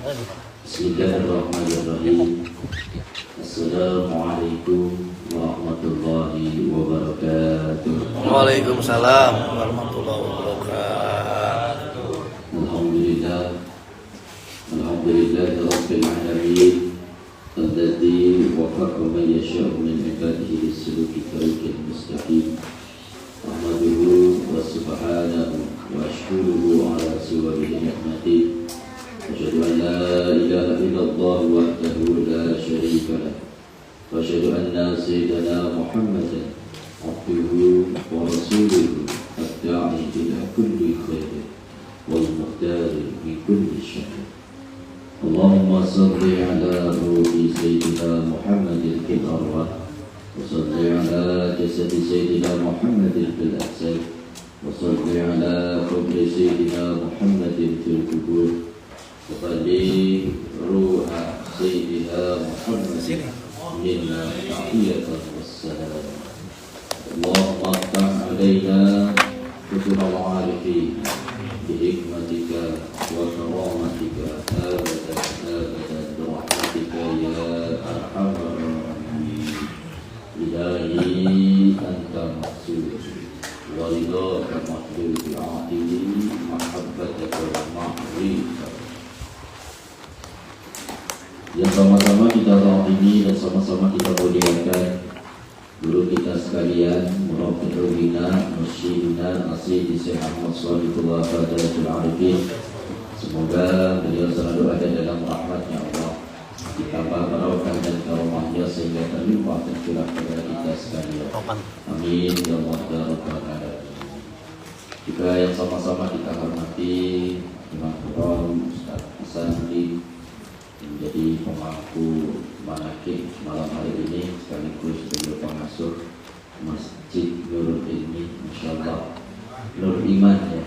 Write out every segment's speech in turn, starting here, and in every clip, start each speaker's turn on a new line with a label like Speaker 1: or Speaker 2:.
Speaker 1: Bismillahirrahmanirrahim. Assalamualaikum warahmatullahi wabarakatuh.
Speaker 2: Waalaikumsalam warahmatullahi wabarakatuh.
Speaker 1: Alhamdulillahi rabbil alamin. Alladzi waffaqa man yasha'u min ibadihi lis-suluki tariqil mustaqim. Ahmaduhu wa subhanahu wa ashkuruhu ala siwabihi ni'mati. Asyhadu an la ilaha illallah wahdahu la syarika lah. Wa asyhadu anna sayyidana Muhammadan abduhu wa rasuluhu ad-da'i ila kulli khairin wal muhtari min kulli syarrin. Allahumma salli ala ruhi sayyidina Muhammadin fil arwah wa salli ala jasadi sayyidina Muhammadin fil ajsad wa salli ala qabri sayyidina Muhammadin fil qubur wa salli ruha sayyidina Muhammadin minna tahiyatan wassalam. Allahumma aftah alaina futuhal arifin bihikmatika wa karamatika abadan abadan birahmatika ya arhamar rahimin. Ilahi anta maksud wa ridhaka mahdud bi'atili mahabbataka wa ma'rifah. Yang sama-sama kita rahimi dan sama-sama kita muliakan guru kita sekalian, Murabbiul Bina, Mursyidina, Asyidi Syekh Ahmad Shalihullah Fadalatul Arifin. Semoga beliau selalu ada dalam rahmatnya Allah, ditambah barokah dan karomahnya sehingga terlimpah dan curah kepada kita sekalian. Amin ya Allah ya Rabbal Alamin. Juga yang sama-sama kita hormati Imam Quran Ustaz Hasanuddin menjadi pemangku manakib malam hari ini sekaligus sebagai pengasuh Masjid Nurul Ilmi, insyaallah Nur Iman ya.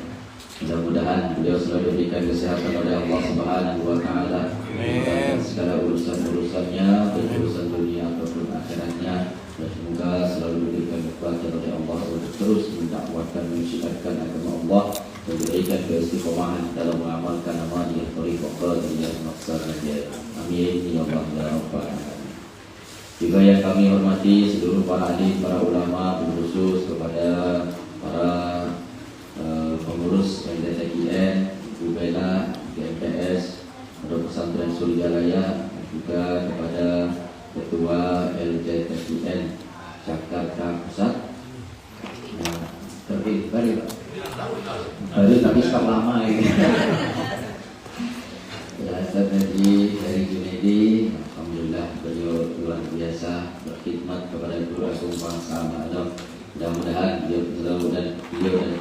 Speaker 1: Mudah-mudahan beliau selalu diberikan kesehatan oleh Allah Subhanahu wa taala dalam segala urusan-urusannya, baik urusan dunia ataupun akhiratnya, dan semoga selalu diberikan kekuatan oleh Allah untuk terus mendakwahkan menyiarkan agama Allah dan diberikan keistiqomahan dalam mengamalkan amaliyah thariqah dan maqsadnya. Amin ya Allah ya Rabbal Alamin. Juga yang kami hormati seluruh para alim, para ulama, khusus kepada para pengurus LDTKN, Ibu Bela, GMPS, Pondok Pesantren Suryalaya, juga kepada Ketua LDTKN Jakarta Pusat. Baru tapi sudah lama ya. Ustaz Haji dari Junaidi, alhamdulillah beliau luar biasa berkhidmat kepada Guru Agung Bangsa Adam. Mudah-mudahan beliau dan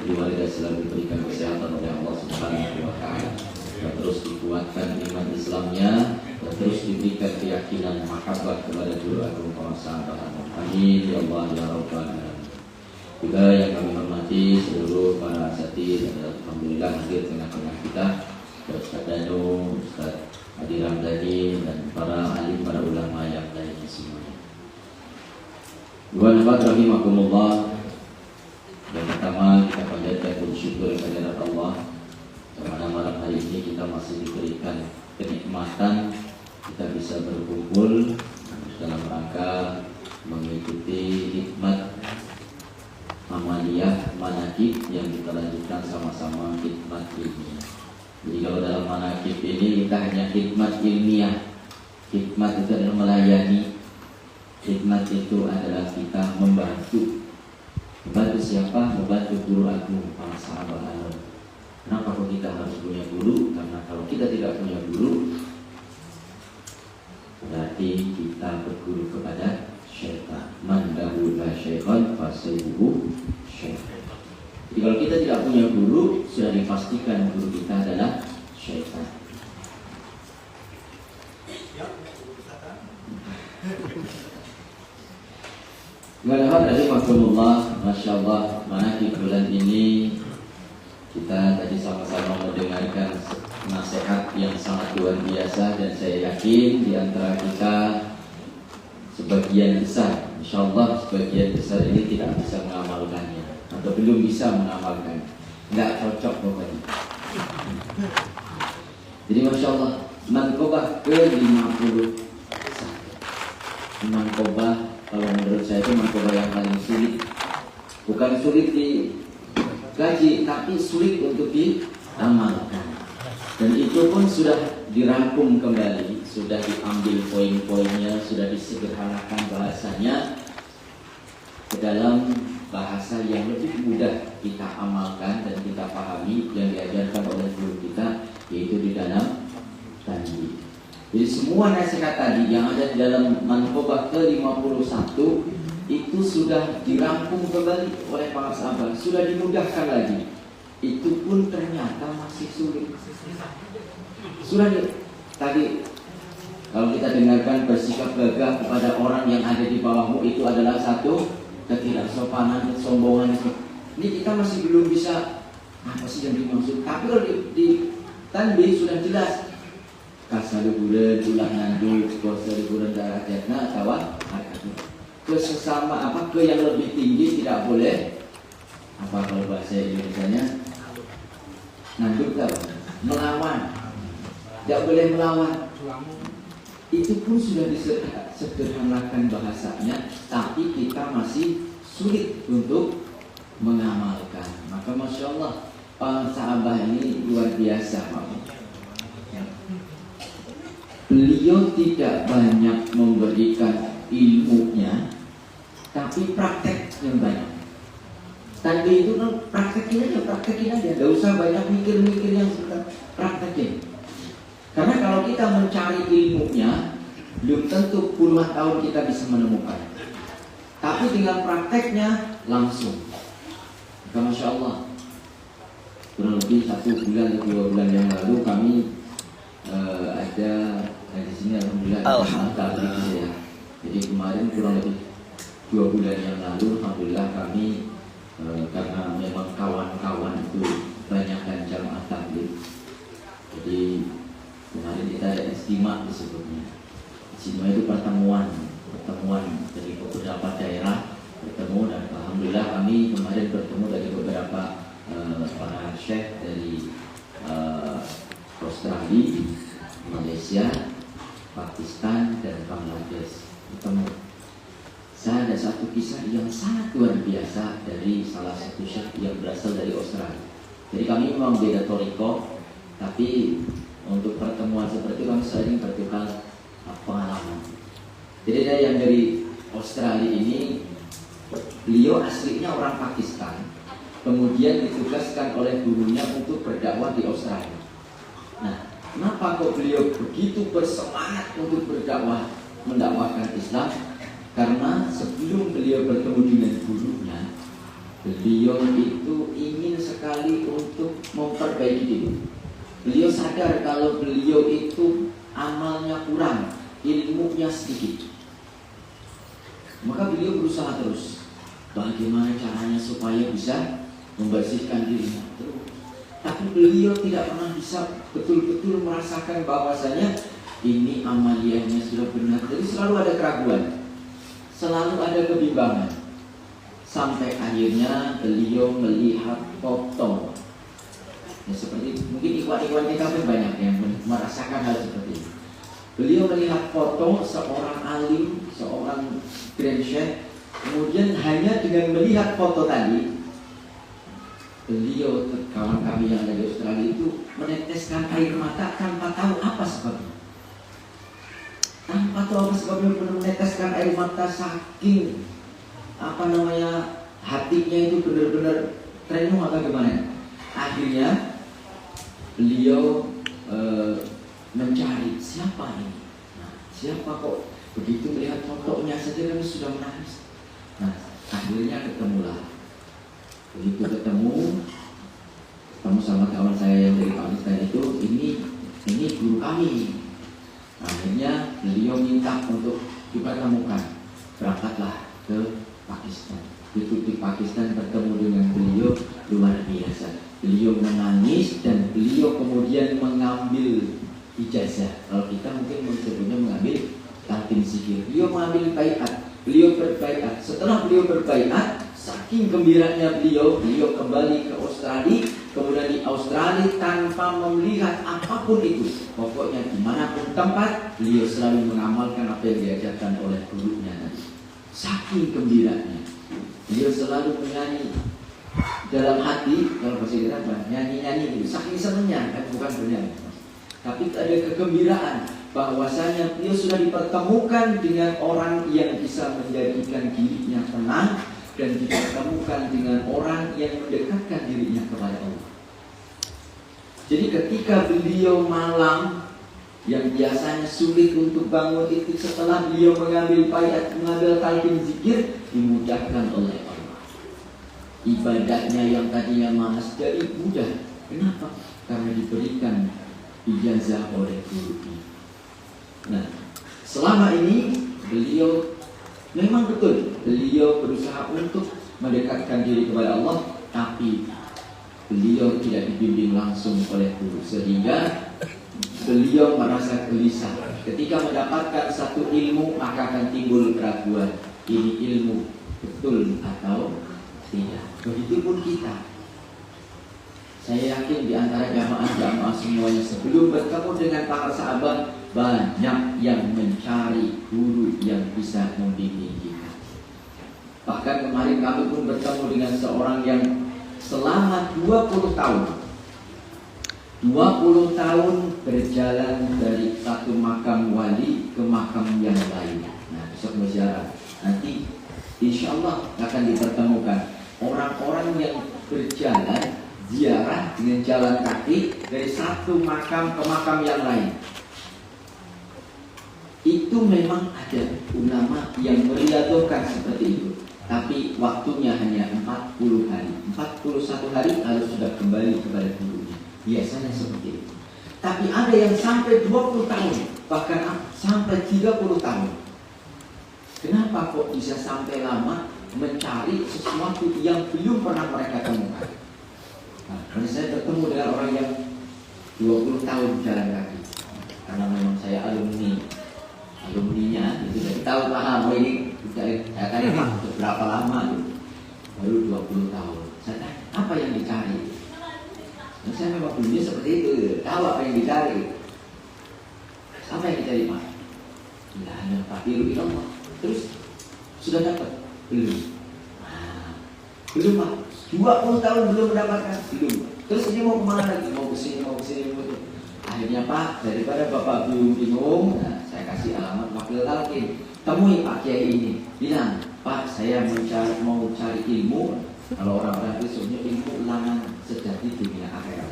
Speaker 1: keluarga selalu diberikan kesehatan oleh Allah Subhanahu wa taala, dan terus dikuatkan iman Islamnya, dan terus diberikan keyakinan mahabbah kepada Guru Agung Bangsa Adam. Amin ya Allah ya Rabbal Alamin. Juga yang kami hormati seluruh para asatidz, alhamdulillah hadir tengah-tengah kita, Ustaz Danu, Ustaz Adi Ramdhani, dan para alim, para ulama yang lainnya semuanya. Wa rahimakumullah. Yang pertama kita panjatkan puji syukur kehadirat Allah, karena malam hari ini kita masih diberikan kenikmatan kita bisa berkumpul dalam rangka mengikuti hikmat amaliyah manakib yang kita lanjutkan sama-sama hikmat ilmiah. Jadi kalau dalam manakib ini kita hanya hikmat ilmiah. Hikmat itu adalah melayani. Hikmat itu adalah kita membantu. Membantu siapa? Membantu Guru Agung Bangsa Adam. Kenapa kok kita harus punya guru? Karena kalau kita tidak punya guru, berarti kita berguru kepada syaitan. Man lahu la syaitan fasayuhu syaitan. Jadi kalau kita tidak punya guru, sudah dipastikan guru kita adalah syaitan. Walhamdulillah dari maklumullah, Masya Allah, mana di bulan ini kita tadi sama-sama mendengarkan nasihat yang sangat luar biasa, dan saya yakin di antara kita sebagian besar, insya Allah sebagian besar ini tidak bisa mengamalkannya atau belum bisa mengamalkan, nggak cocok pokoknya. Jadi Masya Allah, Mankobah ke-51. Mankobah kalau menurut saya itu mankobah yang paling sulit. Bukan sulit dikaji, tapi sulit untuk diamalkan. Dan itu pun sudah dirangkum kembali, sudah diambil poin-poinnya, sudah disederhanakan bahasanya ke dalam bahasa yang lebih mudah kita amalkan dan kita pahami yang diajarkan oleh guru kita, yaitu di dalam tadi. Jadi semua nasihat tadi yang ada di dalam Mankobah ke-51 itu sudah dirangkum kembali oleh para sahabat, sudah dimudahkan lagi. Itu pun ternyata masih sulit. Sudah tadi kalau kita dengarkan bersikap gagah kepada orang yang ada di bawahmu itu adalah satu ketidaksopanan, kesombongan. Ini kita masih belum bisa apa sih yang dimaksud. Tapi kalau di tanbih sudah jelas. Kasaluburan, ulah nanduk, kasaluburan darah jatna, kawan, ke sesama apa ke yang lebih tinggi tidak boleh apa kalau bahasa Indonesianya nanduk apa? Melawan, tidak boleh melawan. Itu pun sudah disederhanakan bahasanya, tapi kita masih sulit untuk mengamalkan. Maka masya Allah, para sahabat ini luar biasa, beliau tidak banyak memberikan ilmunya, tapi praktek yang banyak. Tadi itu kan praktekin aja, gak usah banyak mikir-mikir yang sebentar, praktekin. Karena kalau kita mencari ilmunya, belum tentu puluhan tahun kita bisa menemukan. Tapi dengan prakteknya langsung. Maka masya Allah, kurang lebih 1 bulan atau 2 bulan yang lalu kami ada di sini alhamdulillah ya. Jadi kemarin kurang lebih 2 bulan yang lalu alhamdulillah kami karena memang kawan-kawan itu banyak kan jamaah tabligh. Jadi kemarin kita ada istimewa disebutnya. Istimewa itu pertemuan dari beberapa daerah bertemu, dan alhamdulillah kami kemarin bertemu dari beberapa para syekh dari Australia, Malaysia, Pakistan, dan Bangladesh bertemu. Saya ada satu kisah yang sangat luar biasa dari salah satu syekh yang berasal dari Australia. Jadi kami memang beda toriko, tapi untuk pertemuan seperti itu kami sering bertukar pengalaman. Jadi ada yang dari Australia ini, beliau aslinya orang Pakistan, kemudian ditugaskan oleh gurunya untuk berdakwah di Australia. Nah, kenapa kok beliau begitu bersemangat untuk berdakwah, mendakwahkan Islam? Karena sebelum beliau bertemu dengan gurunya, beliau itu ingin sekali untuk memperbaiki diri. Beliau sadar kalau beliau itu amalnya kurang, ilmunya sedikit. Maka beliau berusaha terus, bagaimana caranya supaya bisa membersihkan dirinya terus. Tapi beliau tidak pernah bisa betul-betul merasakan bahwasanya ini amaliyahnya sudah benar. Jadi selalu ada keraguan, selalu ada kebimbangan. Sampai akhirnya beliau melihat foto. Ya, seperti mungkin ikhwan-ikhwan kita pun banyak yang merasakan hal seperti ini. Beliau melihat foto seorang alim, seorang grand sheikh. Kemudian hanya dengan melihat foto tadi, beliau, kawan kami yang dari Australia itu meneteskan air mata tanpa tahu apa sebabnya. Tanpa tahu apa sebabnya, benar meneteskan air mata saking hatinya itu benar-benar terenyuh atau gimana. Akhirnya beliau mencari siapa ini. Nah, siapa kok begitu melihat fotonya saja kami sudah menangis. Nah, akhirnya ketemulah. Begitu ketemu sama kawan saya yang dari Pakistan itu, ini guru kami. Akhirnya beliau minta untuk dipertemukan. Berangkatlah ke Pakistan. Itu di Pakistan bertemu dengan beliau, luar biasa. Beliau menangis dan beliau kemudian mengambil ijazah. Kalau kita mungkin menyebutnya mengambil talqin sihir. Beliau mengambil baiat. Beliau berbaiat. Setelah beliau berbaiat, saking gembiranya beliau kembali ke Australia. Kemudian di Australia tanpa melihat apapun itu, pokoknya di mana bertempat, beliau selalu mengamalkan apa yang diajarkan oleh gurunya tadi. Saking gembiranya, beliau selalu menyanyi dalam hati, kalau bahasa kita nyanyi-nyanyi itu, saking senangnya, kan bukan bernyanyi, tapi ada kegembiraan bahwasanya beliau sudah dipertemukan dengan orang yang bisa menjadikan dirinya tenang dan dipertemukan dengan orang yang mendekatkan dirinya kepada Allah. Jadi ketika beliau malam yang biasanya sulit untuk bangun itu, setelah beliau mengambil baiat, mengambil talqin zikir, dimudahkan oleh Allah. Ibadahnya yang tadinya malas jadi mudah. Kenapa? Karena diberikan ijazah oleh gurunya. Nah, selama ini beliau memang betul, beliau berusaha untuk mendekatkan diri kepada Allah, tapi beliau tidak dibimbing langsung oleh guru, sehingga beliau merasa gelisah. Ketika mendapatkan satu ilmu, maka akan timbul keraguan, ini ilmu betul atau tidak. Begitupun kita. Saya yakin di antara jamaah-jamaah semuanya sebelum bertemu dengan para sahabat, banyak yang mencari guru yang bisa membimbing kita. Bahkan kemarin kami pun bertemu dengan seorang yang selama 20 tahun 20 tahun berjalan dari satu makam wali ke makam yang lain. Nah, besok berziarah. Nanti insya Allah akan dipertemukan orang-orang yang berjalan ziarah dengan jalan kaki dari satu makam ke makam yang lain. Itu memang ada ulama yang meriadokan seperti itu. Tapi waktunya hanya 40 hari. 41 hari harus sudah kembali kepada gurunya. Biasanya seperti itu. Tapi ada yang sampai 20 tahun, bahkan sampai 30 tahun. Kenapa kok bisa sampai lama mencari sesuatu yang belum pernah mereka temukan? Nah, saya bertemu dengan orang yang 20 tahun jalan kaki. Karena memang saya alumninya, itu dari tahu paham ini saya tanya untuk berapa lama itu? Baru 20 tahun. Saya tanya, apa yang dicari? Dan saya memang dulunya seperti itu, tahu apa yang dicari. Apa yang dicari, Pak? Ya, hanya tabiru ilallah. Terus sudah dapat? Belum. Nah, belum, Pak. 20 tahun belum mendapatkan? Belum. Terus ini mau kemana lagi? Mau ke sini. Akhirnya, Pak, daripada Bapak bingung, nah, saya kasih alamat wakil talqin. Temui Pak Kiai ini, bilang, Pak, saya mau cari ilmu. Kalau orang-orang itu sebenarnya ilmu ulangan sejati dunia akhirat.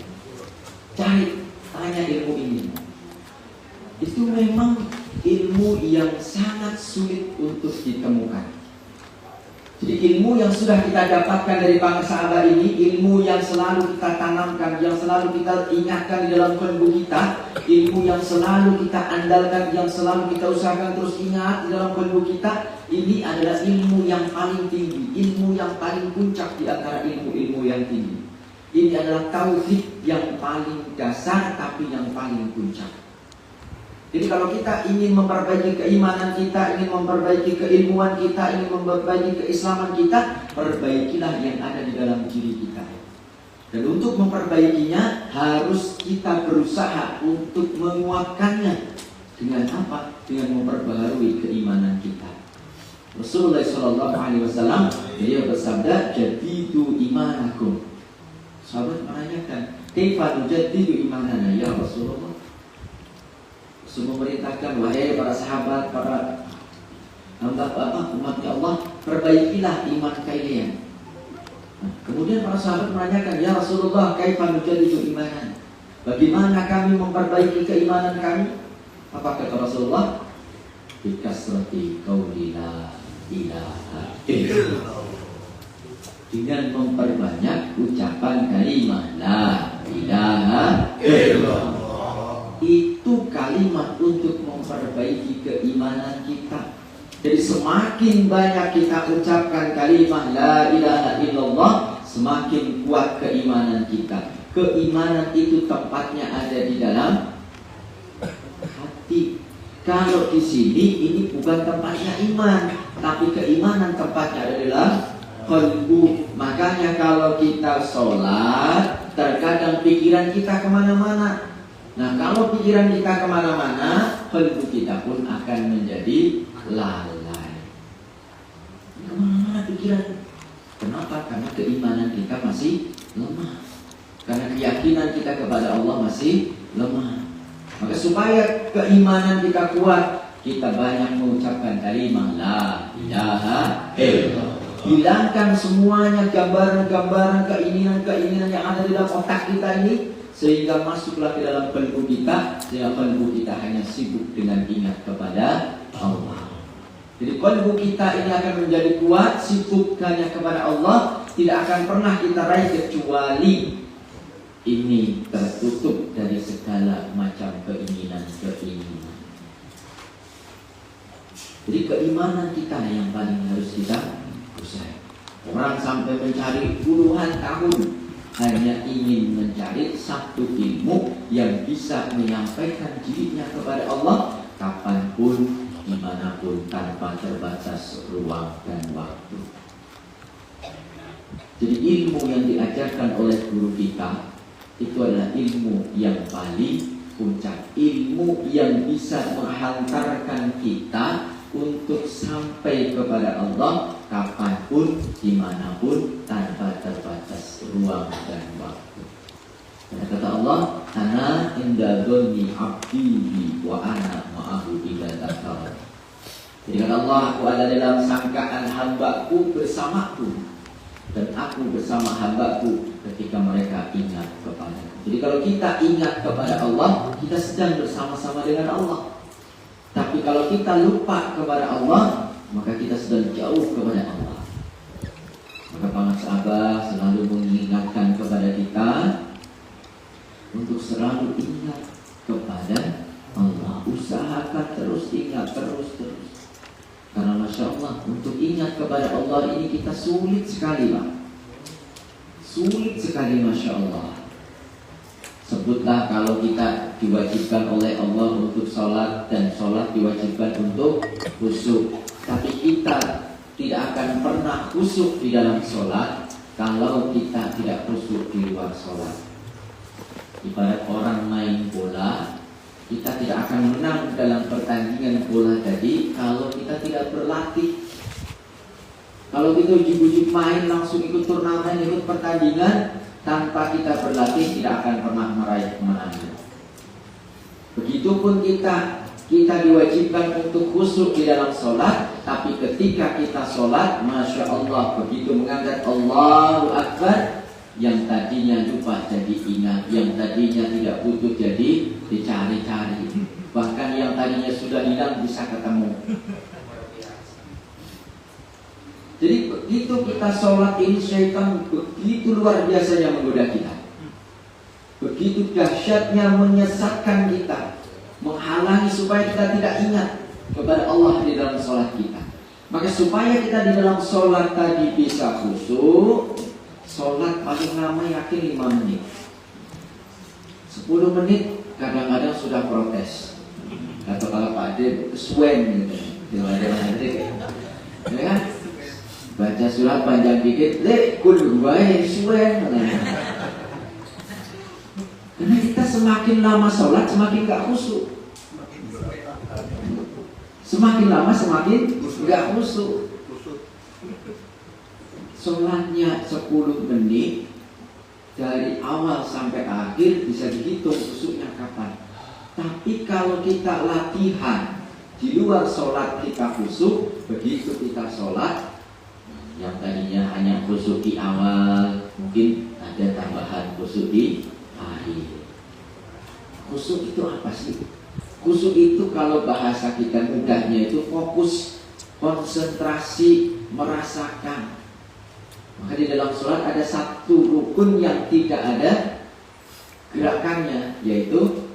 Speaker 1: Cari, tanya ilmu ini. Itu memang ilmu yang sangat sulit untuk ditemukan. Jadi ilmu yang sudah kita dapatkan dari para sahabat ini, ilmu yang selalu kita tanamkan, yang selalu kita ingatkan di dalam kalbu kita, ilmu yang selalu kita andalkan, yang selalu kita usahakan terus ingat di dalam kalbu kita, ini adalah ilmu yang paling tinggi, ilmu yang paling puncak di antara ilmu-ilmu yang tinggi. Ini adalah tauhid yang paling dasar tapi yang paling puncak. Jadi kalau kita ingin memperbaiki keimanan kita, ingin memperbaiki keilmuan kita, ingin memperbaiki keislaman kita, perbaikilah yang ada di dalam diri kita. Dan untuk memperbaikinya harus kita berusaha untuk menguatkannya. Dengan apa? Dengan memperbaharui keimanan kita. Rasulullah SAW beliau bersabda, "Jadidu imanakum." Sahabat menanyakan, "Kaifa nujaddidu imanana ya Rasulullah?" Semua memerintahkan, wahai para sahabat, para umatnya Allah, perbaikilah iman kalian. Nah, kemudian para sahabat menanyakan, ya Rasulullah, kaifa nujaddidu imanan? Bagaimana kami memperbaiki keimanan kami? Apa kata Rasulullah? Bikasrati qauli la ilaha illallah. Dengan memperbanyak ucapan kalimat la ilaha illallah. Itu kalimat untuk memperbaiki keimanan kita. Jadi semakin banyak kita ucapkan kalimat la ilaha illallah, semakin kuat keimanan kita. Keimanan itu tempatnya ada di dalam hati. Kalau di sini ini bukan tempatnya iman, tapi keimanan tempatnya ada di dalam qalbu. Makanya kalau kita sholat, terkadang pikiran kita kemana-mana. Nah, kalau pikiran kita kemana-mana, kalbu kita pun akan menjadi lalai. Kemana-mana pikiran. Kenapa? Karena keimanan kita masih lemah. Karena keyakinan kita kepada Allah masih lemah. Maka supaya keimanan kita kuat, kita banyak mengucapkan kalimat la ilaha illallah. Hilangkan semuanya gambaran-gambaran, keinginan-keinginan yang ada di dalam otak kita ini, sehingga masuklah ke dalam kalbu kita, sehingga kalbu kita hanya sibuk dengan ingat kepada Allah. Jadi kalbu kita ini akan menjadi kuat, sibuk hanya kepada Allah, tidak akan pernah kita raih kecuali ini tertutup dari segala macam keinginan-keinginan. Jadi keimanan kita yang paling harus kita usai. Orang sampai mencari puluhan tahun hanya ingin mencari satu ilmu yang bisa menyampaikan dirinya kepada Allah kapanpun, dimanapun, tanpa terbatas ruang dan waktu. Jadi ilmu yang diajarkan oleh guru kita itu adalah ilmu yang paling puncak, ilmu yang bisa menghantarkan kita untuk sampai kepada Allah kapanpun, dimanapun, tanpa terbatas ruang dan waktu. Karena kata Allah, ana inda dhonni abdi wa ana ma'ahu idza dzakara. Jadi kata Allah, aku ada dalam sangkaan hambaku bersamaku, dan aku bersama hambaku ketika mereka ingat kepadaku. Jadi kalau kita ingat kepada Allah, kita sedang bersama-sama dengan Allah. Tapi kalau kita lupa kepada Allah, maka kita sedang jauh kepada Allah. Maka para sahabat selalu mengingatkan kepada kita untuk selalu ingat kepada Allah. Usahakan terus ingat, terus. Karena Masya Allah, untuk ingat kepada Allah ini kita sulit sekali, Pak. Sulit sekali, Masya Allah. Sebutlah kalau kita diwajibkan oleh Allah untuk sholat, dan sholat diwajibkan untuk khusyuk. Tapi kita tidak akan pernah khusyuk di dalam sholat kalau kita tidak khusyuk di luar sholat. Ibarat orang main bola, kita tidak akan menang dalam pertandingan bola tadi kalau kita tidak berlatih. Kalau kita ujuk-ujuk main, langsung ikut turnamen, ikut pertandingan, tanpa kita berlatih tidak akan pernah meraih kemenangan. Begitupun kita diwajibkan untuk khusyuk di dalam sholat, tapi ketika kita sholat, Masya Allah, begitu mengangkat Allahu Akbar, yang tadinya lupa jadi ingat, yang tadinya tidak butuh jadi dicari-cari, bahkan yang tadinya sudah hilang bisa ketemu. Jadi begitu kita sholat ini, syaitan begitu luar biasanya menggoda kita, begitu dahsyatnya menyesatkan kita, menghalangi supaya kita tidak ingat kepada Allah di dalam sholat kita. Maka supaya kita di dalam sholat tadi bisa khusyuk, sholat paling lama yakin 5 menit, 10 menit kadang-kadang sudah protes. Atau kalau Pak Ade swen gitu, ya kan? Baca surat panjang dikit, kudu bae swen. Karena kita semakin lama sholat semakin gak khusyuk. Semakin lama semakin gak khusyuk. Sholatnya 10 menit, dari awal sampai akhir bisa dihitung khusyuknya kapan. Tapi kalau kita latihan di luar sholat kita khusyuk, begitu kita sholat, yang tadinya hanya khusyuk di awal, mungkin ada tambahan khusyuk di akhir. Khusyuk itu apa sih? Khusyuk itu kalau bahasa kita mudahnya itu fokus, konsentrasi, merasakan. Maka di dalam sholat ada satu rukun yang tidak ada gerakannya, yaitu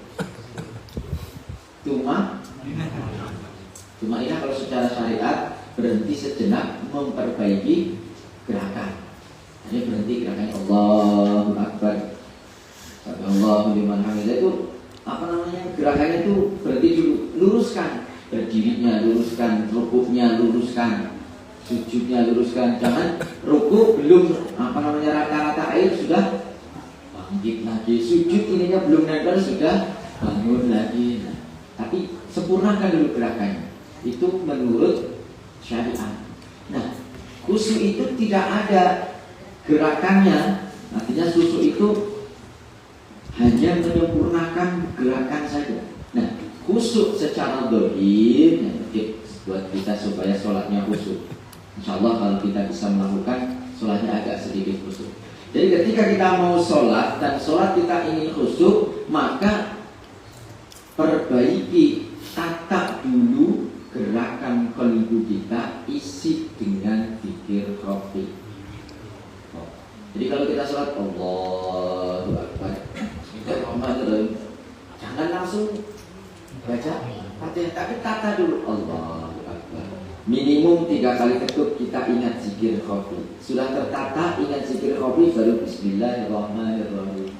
Speaker 1: tumainah. Kalau secara syariat berhenti sejenak memperbaiki gerakan. Hanya berhenti gerakannya Allahu Akbar, Allahu liman hamidah, itu apa namanya, gerakannya itu berhenti dulu, luruskan berdirinya, luruskan rukuknya, luruskan sujudnya, luruskan. Jangan rukuk belum rata-rata air sudah bangkit lagi, sujud ininya belum nempel sudah bangun lagi. Nah, tapi
Speaker 3: sempurnakan dulu gerakannya. Itu menurut syariat. Nah, khusyuk itu tidak ada gerakannya. Artinya khusyuk itu hanya menyempurnakan gerakan saja. Nah, khusyuk secara dhahir buat kita supaya sholatnya khusyuk. Insya Allah kalau kita bisa melakukan, sholatnya agak sedikit khusyuk. Jadi ketika kita mau sholat dan sholat kita ingin khusyuk, maka perbaiki, tata dulu gerakan qalbu kita, isi dengan zikir khafi. Jadi kalau kita sholat Allahu Akbar, jangan langsung baca Fatihah, tapi tata dulu Allahu Akbar. Minimum 3 kali ketuk kita ingat zikir khafi. Sudah tertata ingat zikir khafi, baru Bismillahirrahmanirrahim.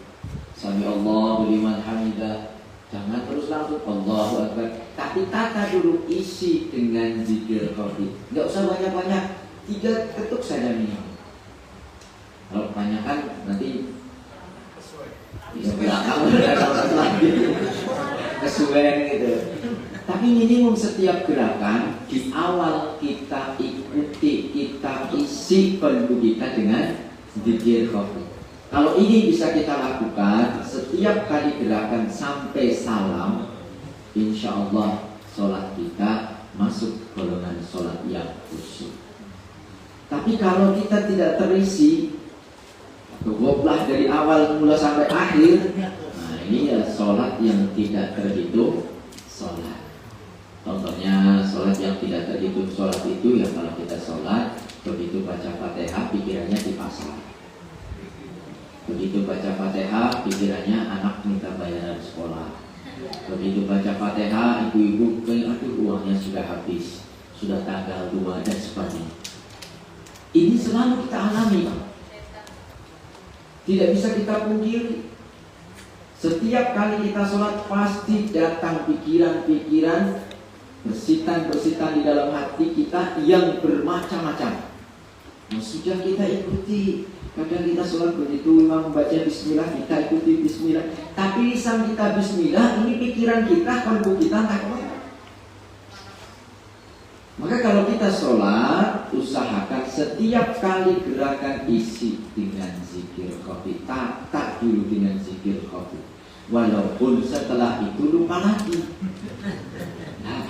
Speaker 3: Sami Allahu liman hamidah. Jangan terus langsung Allahu Akbar, tapi tata dulu, isi dengan zikir khafi. Enggak usah banyak-banyak, 3 ketuk saja minimum. Kalau kebanyakan nanti bisa belakang lagi kesuwen gitu. Tapi minimum setiap gerakan di awal kita ikuti, kita isi qalbu kita dengan zikir khafi. Kalau ini bisa kita lakukan setiap kali gerakan sampai salam, insya Allah sholat kita masuk golongan sholat yang khusyuk. Tapi kalau kita tidak terisi, kegoblah dari awal mula sampai akhir, nah ini ya sholat yang tidak terhitung sholat. Contohnya sholat yang tidak terhitung sholat itu ya kalau kita sholat, begitu baca Fatihah pikirannya di pasar. Begitu baca Fatihah pikirannya anak minta bayaran sekolah. Begitu baca Fatihah ibu-ibu aduh uangnya sudah habis, sudah tanggal 2 dan sebagainya. Ini selalu kita alami, Pak. Tidak bisa kita pungkiri. Setiap kali kita sholat pasti datang pikiran-pikiran, bersitan-bersitan di dalam hati kita yang bermacam-macam. Nah, sudah kita ikuti. Kadang kita sholat begitu imam membaca bismillah, kita ikuti bismillah. Tapi lisan kita bismillah, ini pikiran kita, kalbu kita tak kemana. Maka kalau kita sholat, usahakan setiap kali gerakan isi dengan zikir khafi, tata dulu dengan zikir khafi. Walaupun setelah itu lupa lagi. Nah,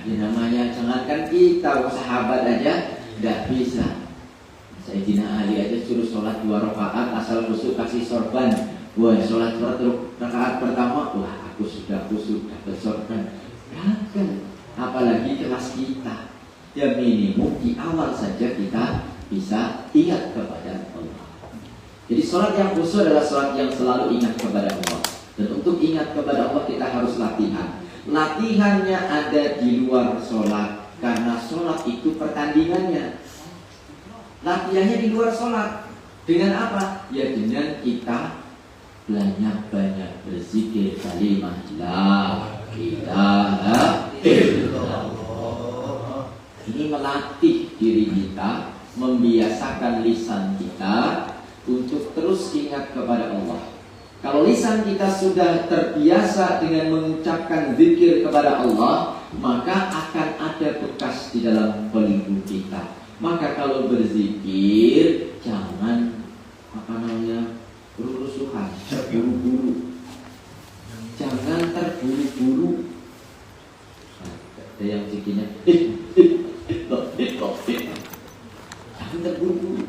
Speaker 3: ya namanya jangankan kita, sahabat aja tidak bisa. Sayyidina Ali aja suruh sholat 2 rakaat asal khusyuk kasih sorban. Wah, sholat rakaat pertama, wah aku sudah khusyuk dapat sorban. Gagal. Apalagi kelas kita. Ya minimum di awal saja kita bisa ingat kepada Allah. Jadi sholat yang khusyuk adalah sholat yang selalu ingat kepada Allah. Dan untuk ingat kepada Allah kita harus latihan. Latihannya ada di luar sholat, karena sholat itu pertandingannya. Latihannya di luar sholat. Dengan apa? Ya dengan kita banyak-banyak berzikir kalimat la ilaha illallah. Ini melatih diri kita, membiasakan lisan kita untuk terus ingat kepada Allah. Kalau lisan kita sudah terbiasa dengan mengucapkan zikir kepada Allah, maka akan ada bekas di dalam qalbu kita. Maka kalau berzikir jangan berurusuhan, terburu-buru. Jangan terburu-buru. Ada yang zikirnya jangan terburu-buru.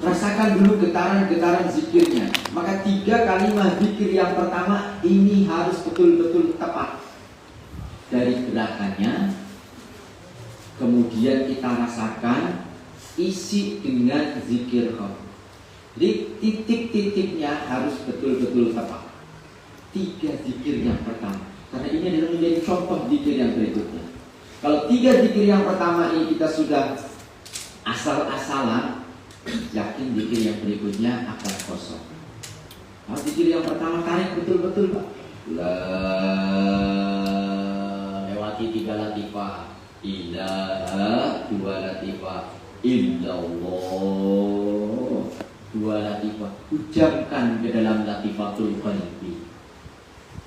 Speaker 3: Rasakan dulu getaran-getaran zikirnya. Maka 3 kalimat zikir yang pertama ini harus betul-betul tepat dari gerakannya. Kemudian kita rasakan, isi dengan zikir khafi. Jadi titik-titiknya harus betul-betul tepat. 3 zikir yang pertama. Karena ini adalah menjadi contoh zikir yang berikutnya. Kalau 3 zikir yang pertama ini kita sudah asal-asalan, yakin zikir yang berikutnya akan kosong. Kalau zikir yang pertama tarik betul-betul, Pak. Lewati 3 latifah. Ilaha 2 latifah, illallah 2 latifah. Ucapkan ke dalam latifatul qalbi.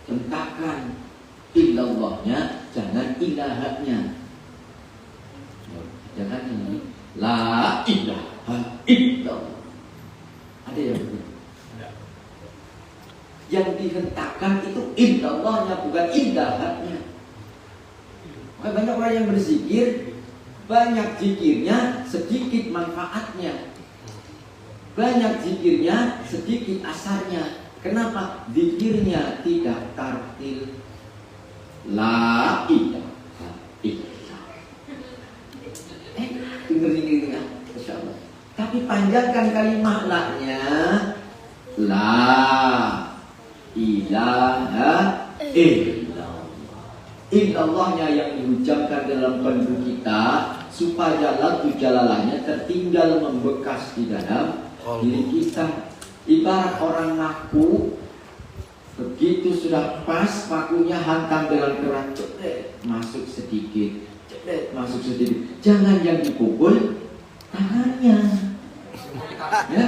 Speaker 3: hentakan illallahnya, jangan ilahnya. Jangan ini la ilaha illallah. Ada yang begitu? Yang dihentakkan itu illallahnya, bukan ilahnya. Maka banyak orang yang berzikir, banyak zikirnya, sedikit manfaatnya. Banyak zikirnya, sedikit asarnya. Kenapa? Zikirnya tidak tartil. La ilaha illallah. Dengar zikirnya, Masya Allah. Tapi panjangkan kalimat la-nya. La ilaha illallah. Illallahnya yang diucapkan dalam penduduk kita, supaya lafzu jalalahnya tertinggal membekas di dalam diri kita. Ibarat orang naku, begitu sudah pas pakunya hantam dengan keras, cedek, masuk sedikit, cedek, masuk sedikit. Jangan yang dipukul tangannya, ya,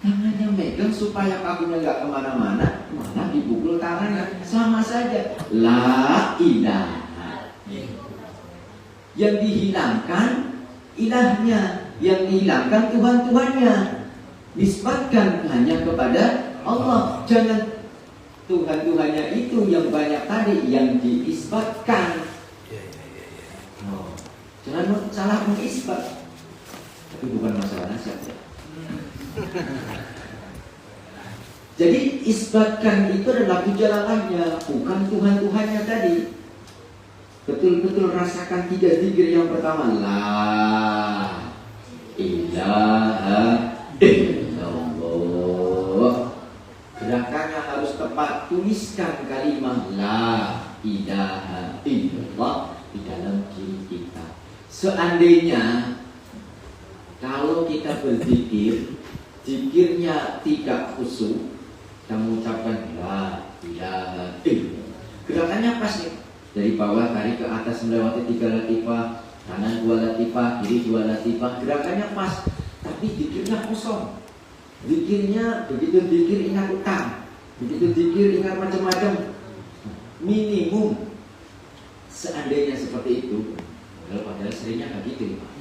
Speaker 3: tangannya megang supaya pakunya nggak kemana-mana, malah dipukul tangannya. Sama saja, la ilaha. Yang dihilangkan ilahnya, yang dihilangkan Tuhan-Tuhannya. Nisbatkan hanya kepada Allah. Jangan Tuhan-Tuhannya itu yang banyak tadi yang diisbatkan. Jangan salah mengisbat. Tapi bukan masalah nasab ya. Jadi isbatkan itu adalah jalalahnya, bukan Tuhan-Tuhannya tadi. Betul-betul rasakan 3 zikir yang pertama. La ilaha illallah. Gerakannya harus tepat. Tuliskan kalimat la ilaha illallah di dalam diri kita. Seandainya kalau kita berzikir, zikirnya tidak khusyuk, kita mengucapkan la ilaha illallah, gerakannya pas nih. Dari bawah tarik ke atas melewati 3 latifah, kanan 2 latifah, kiri 2 latifah, gerakannya pas. Tapi zikirnya kosong. Zikirnya begitu zikir ingat utang, begitu zikir ingat macam-macam. Minimum seandainya seperti itu, padahal seringnya nggak gitu, Pak.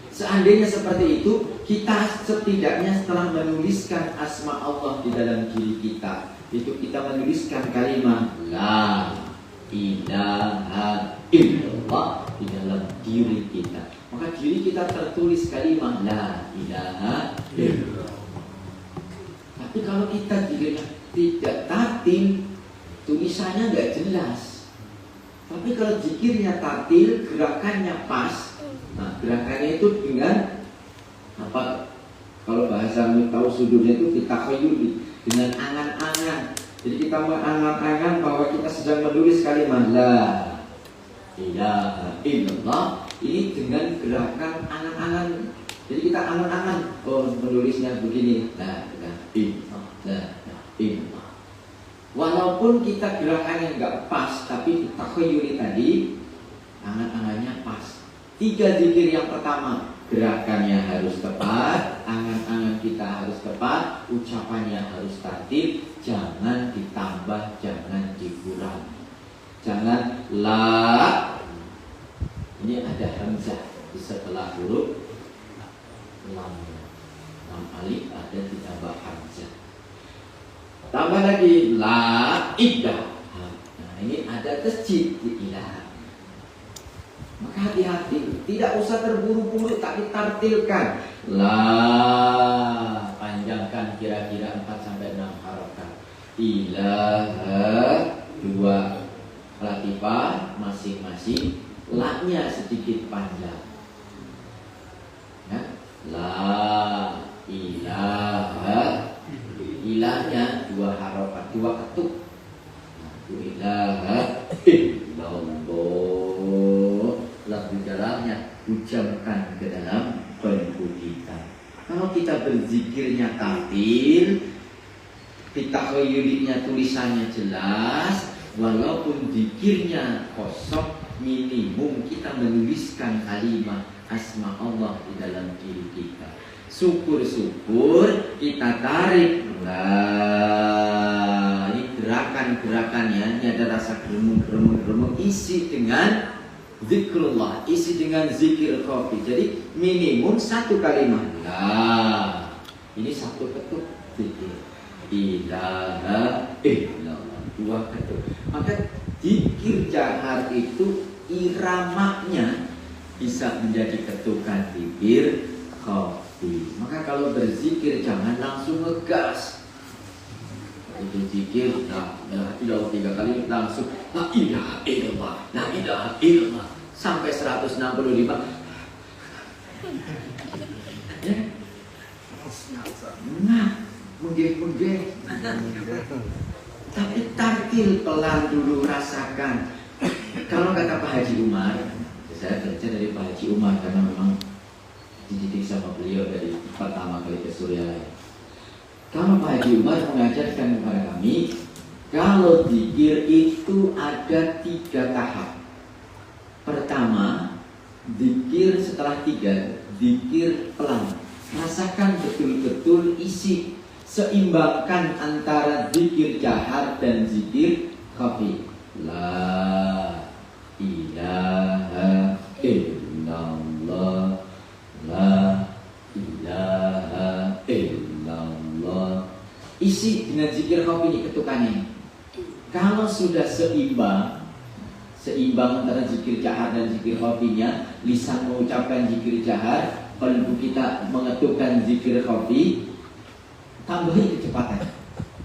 Speaker 3: Seandainya seperti itu, kita setidaknya setelah menuliskan asma Allah di dalam diri kita, itu kita menuliskan kalimat la ilaha illallah di dalam diri kita. Maka diri kita tertulis kalimat la ilaha illallah. Tapi kalau kita dirinya tidak tartil, tulisannya nggak jelas. Tapi kalau zikirnya tartil, gerakannya pas. Nah, gerakannya itu dengan apa? Kalau bahasa tahu sudutnya itu ditakhayuli, dengan angan-angan. Jadi kita mengangan-angan bahwa kita sedang menulis kalimat la ilaha illallah ini dengan gerakan angan-angan. Jadi kita angan-angan, oh menulisnya begini, la ilaha illallah. Walaupun kita gerakannya nggak pas, tapi takhayuli tadi angan-angannya pas. 3 zikir yang pertama, gerakannya harus tepat, angan-angan kita harus tepat, ucapannya harus tartil, jangan ditambah, jangan dikurangi. Jangan la, ini ada hamzah di setelah huruf lam. Lam alif ada ditambah hamzah. Tambah lagi la idah. Nah, ini ada tasjid di ilah. Maka hati-hati, tidak usah terburu-buru, tapi tartilkan. La, panjangkan kira-kira 4-6 harokat. Ilaha 2 latifah masing-masing, la-nya sedikit panjang. Ya? La ilaha, ilahnya 2 harokat, 2 ketuk. Ilaha illallah. Lagu dalamnya ucapkan ke dalam kalbu kita. Kalau kita berzikirnya tartil, ditakhayulinya tulisannya jelas, walaupun zikirnya kosong, minimum kita menuliskan kalimat asma Allah di dalam diri kita. Syukur-syukur kita tarik la, ini gerakan-gerakannya, ini ada rasa geremung, isi dengan zikrullah, isi dengan zikir khafi. Jadi minimum 1 kalimat. Nah, ini 1 ketuk zikir. Ilaha illallah, 2 ketuk. Maka zikir jahar itu iramanya bisa menjadi ketukan zikir khafi. Maka kalau berzikir jangan langsung ngegas. Itu zikir, la ilaha illallah 3 kali langsung la ilaha illallah, la ilaha illallah sampai 165. Ya. Nah, menggeh-menggeh. Tapi tartil pelan dulu, rasakan. Kalau kata Pak Haji Umar, saya belajar dari Pak Haji Umar karena memang dididik sama beliau dari pertama kali ke Suriah. Kalau Pak Haji Umar mengajarkan kepada kami, kalau zikir itu ada 3 tahap. Pertama, zikir setelah 3, zikir pelan. Rasakan betul-betul isi, seimbangkan antara zikir jahar dan zikir khafi. La ilaha illallah, la ilaha illallah. Isi dengan zikir khafi ini ketukannya. Kalau sudah seimbang antara zikir jahar dan zikir khafinya, lisan mengucapkan zikir jahar, kalbu kita mengetukkan zikir khafi, tambahin kecepatan,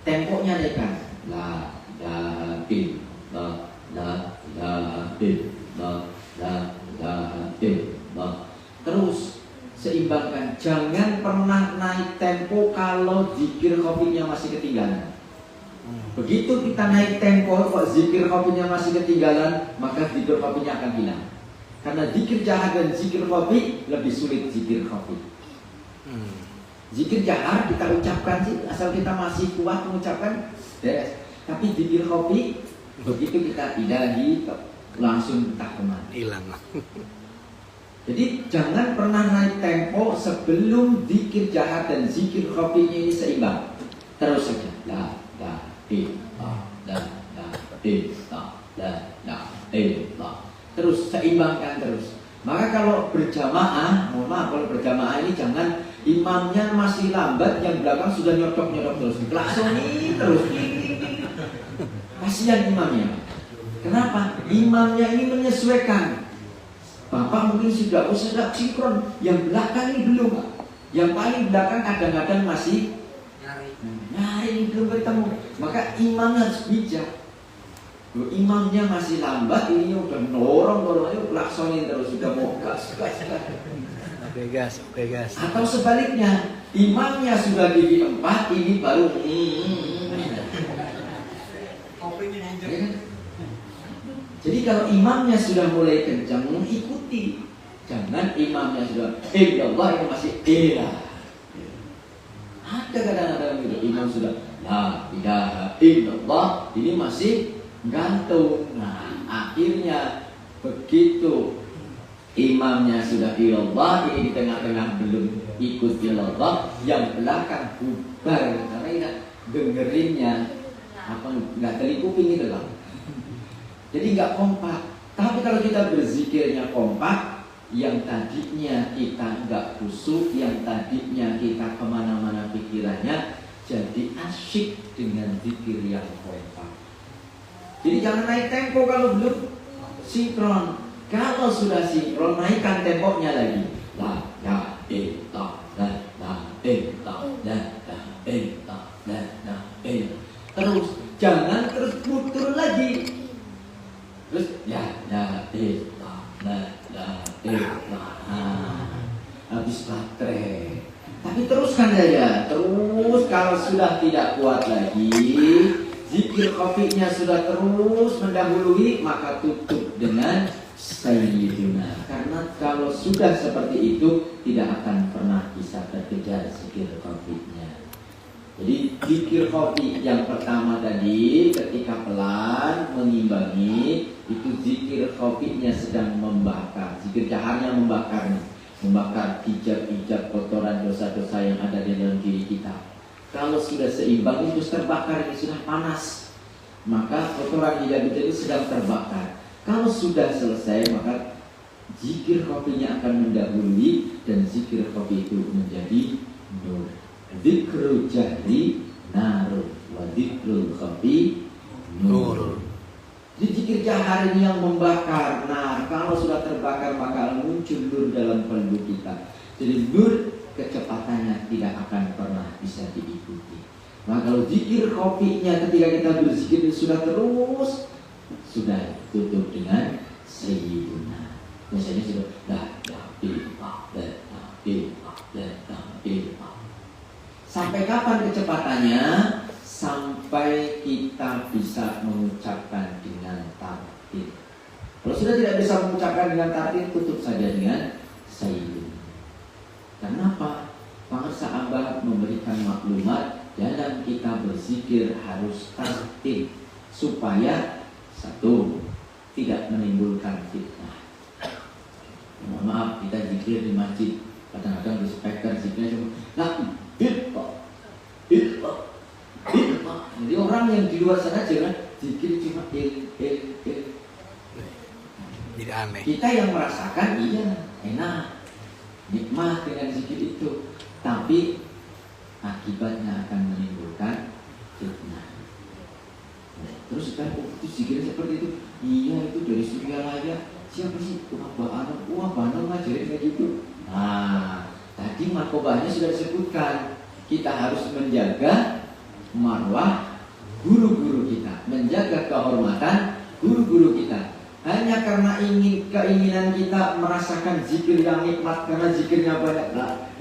Speaker 3: temponya naikkan. La ilaha illallah, la ilaha illallah, la ilaha illallah. Terus seimbangkan, jangan pernah naik tempo kalau zikir khafinya masih ketinggalan. Begitu kita naik tempo kok zikir khafinya masih ketinggalan, maka zikir khafinya akan hilang. Karena zikir jahar dan zikir khafi lebih sulit zikir khafi. Zikir jahar kita ucapkan sih, asal kita masih kuat mengucapkan, yes. Tapi zikir khafi begitu kita ilahi langsung tak kemana,
Speaker 2: hilang.
Speaker 3: Jadi jangan pernah naik tempo sebelum zikir jahar dan zikir khafinya ini seimbang. Terus saja. La terus seimbangkan terus. Maka kalau berjamaah, mohon maaf, kalau berjamaah ini jangan imamnya masih lambat, yang belakang sudah nyodok terus, klaksoni terus. Kasihan imamnya. Kenapa? Imamnya ini menyesuaikan. Bapak mungkin sudah sinkron, yang belakang ini belum. Yang paling belakang kadang-kadang masih nyari belum ketemu. Maka imam harus bijak. Kalau imamnya masih lambat, ini udah dorong ayo pelaksonin terus, sudah mau gas.
Speaker 2: Oke gas.
Speaker 3: Atau sebaliknya, imamnya sudah gigi 4, ini baru Jadi kalau imamnya sudah mulai kencang, ikuti. Jangan imamnya sudah Allah ini masih Ada kadang-kadang gitu, imam sudah la ilaha illallah, ini masih gantung. Nah, akhirnya begitu imamnya sudah ilallah, ini di tengah-tengah belum ikut ilallah, yang belakang bubar karena ini dengerinnya nggak telikuping gitu loh. Jadi nggak kompak. Tapi kalau kita berzikirnya kompak, yang tadinya kita nggak khusyuk, yang tadinya kita kemana-mana pikirannya, jadi asyik dengan zikir yang kompak. Jadi jangan naik tempo kalau belum sinkron. Kalau sudah sinkron, naikkan temponya lagi. La terus jangan terus putar lagi. Terus habis baterai. Tapi teruskan saja. Terus kalau sudah tidak kuat lagi, zikir khafinya sudah terus mendahului, maka tutup dengan Sayyidina. Karena kalau sudah seperti itu, tidak akan pernah bisa terkejar zikir khafinya. Jadi zikir khafi yang pertama tadi, ketika pelan mengimbangi, itu zikir khafinya sedang membakar, zikir jaharnya membakar hijab-hijab kotoran dosa-dosa yang ada di dalam diri kita. Kalau sudah seimbang itu terbakar, ini sudah panas. maka kotoran lidah kita itu sedang terbakar. Kalau sudah selesai, maka zikir kopinya akan mendahului dan zikir kopi itu menjadi nur. Dzikrul jahri narun wa dzikrul kopi nur. Jadi zikir jahar ini yang membakar. Nah, kalau sudah terbakar maka muncul nur dalam kalbu kita. Jadi nur kecepatannya tidak akan pernah bisa diikuti. Nah, kalau zikir kopinya ketika kita berzikir sudah terus, sudah tutup dengan Sayyiduna. Biasanya sudah sampai kapan kecepatannya? Sampai kita bisa mengucapkan dengan tartil. Kalau sudah tidak bisa mengucapkan dengan tartil, tutup saja dengan Sayyiduna. Kenapa? Bangsa Abah memberikan maklumat dalam kita berzikir harus tartil supaya satu, tidak menimbulkan fitnah. Mohon maaf, kita zikir di masjid kadang-kadang di speaker zikirnya cuma jadi orang yang di luar sana jangan zikir cuma
Speaker 2: Jadi aneh.
Speaker 3: Kita yang merasakan iya enak, nikmat dengan zikir itu, tapi akibatnya akan menimbulkan fitnah. Terus kan itu zikir seperti itu, iya itu dari Suryalaya. Siapa sih? Wah Banong ngajarin kayak gitu. Nah, tadi markobahnya sudah disebutkan. Kita harus menjaga marwah guru-guru kita, menjaga kehormatan guru-guru kita. Hanya karena keinginan kita merasakan zikir yang nikmat karena zikirnya banyak. Nah,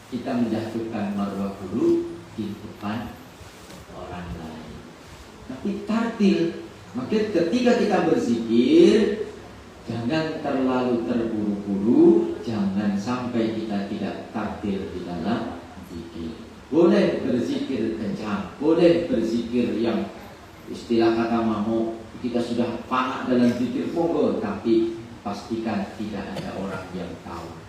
Speaker 3: kita menjatuhkan marwah guru di depan orang lain. Tapi tartil. Maka ketika kita berzikir, jangan terlalu terburu-buru, jangan sampai kita tidak tartil di dalam zikir. Boleh berzikir kencang, boleh berzikir yang istilah kata mau kita sudah panak dalam zikir monggo, tapi pastikan tidak ada orang yang tahu.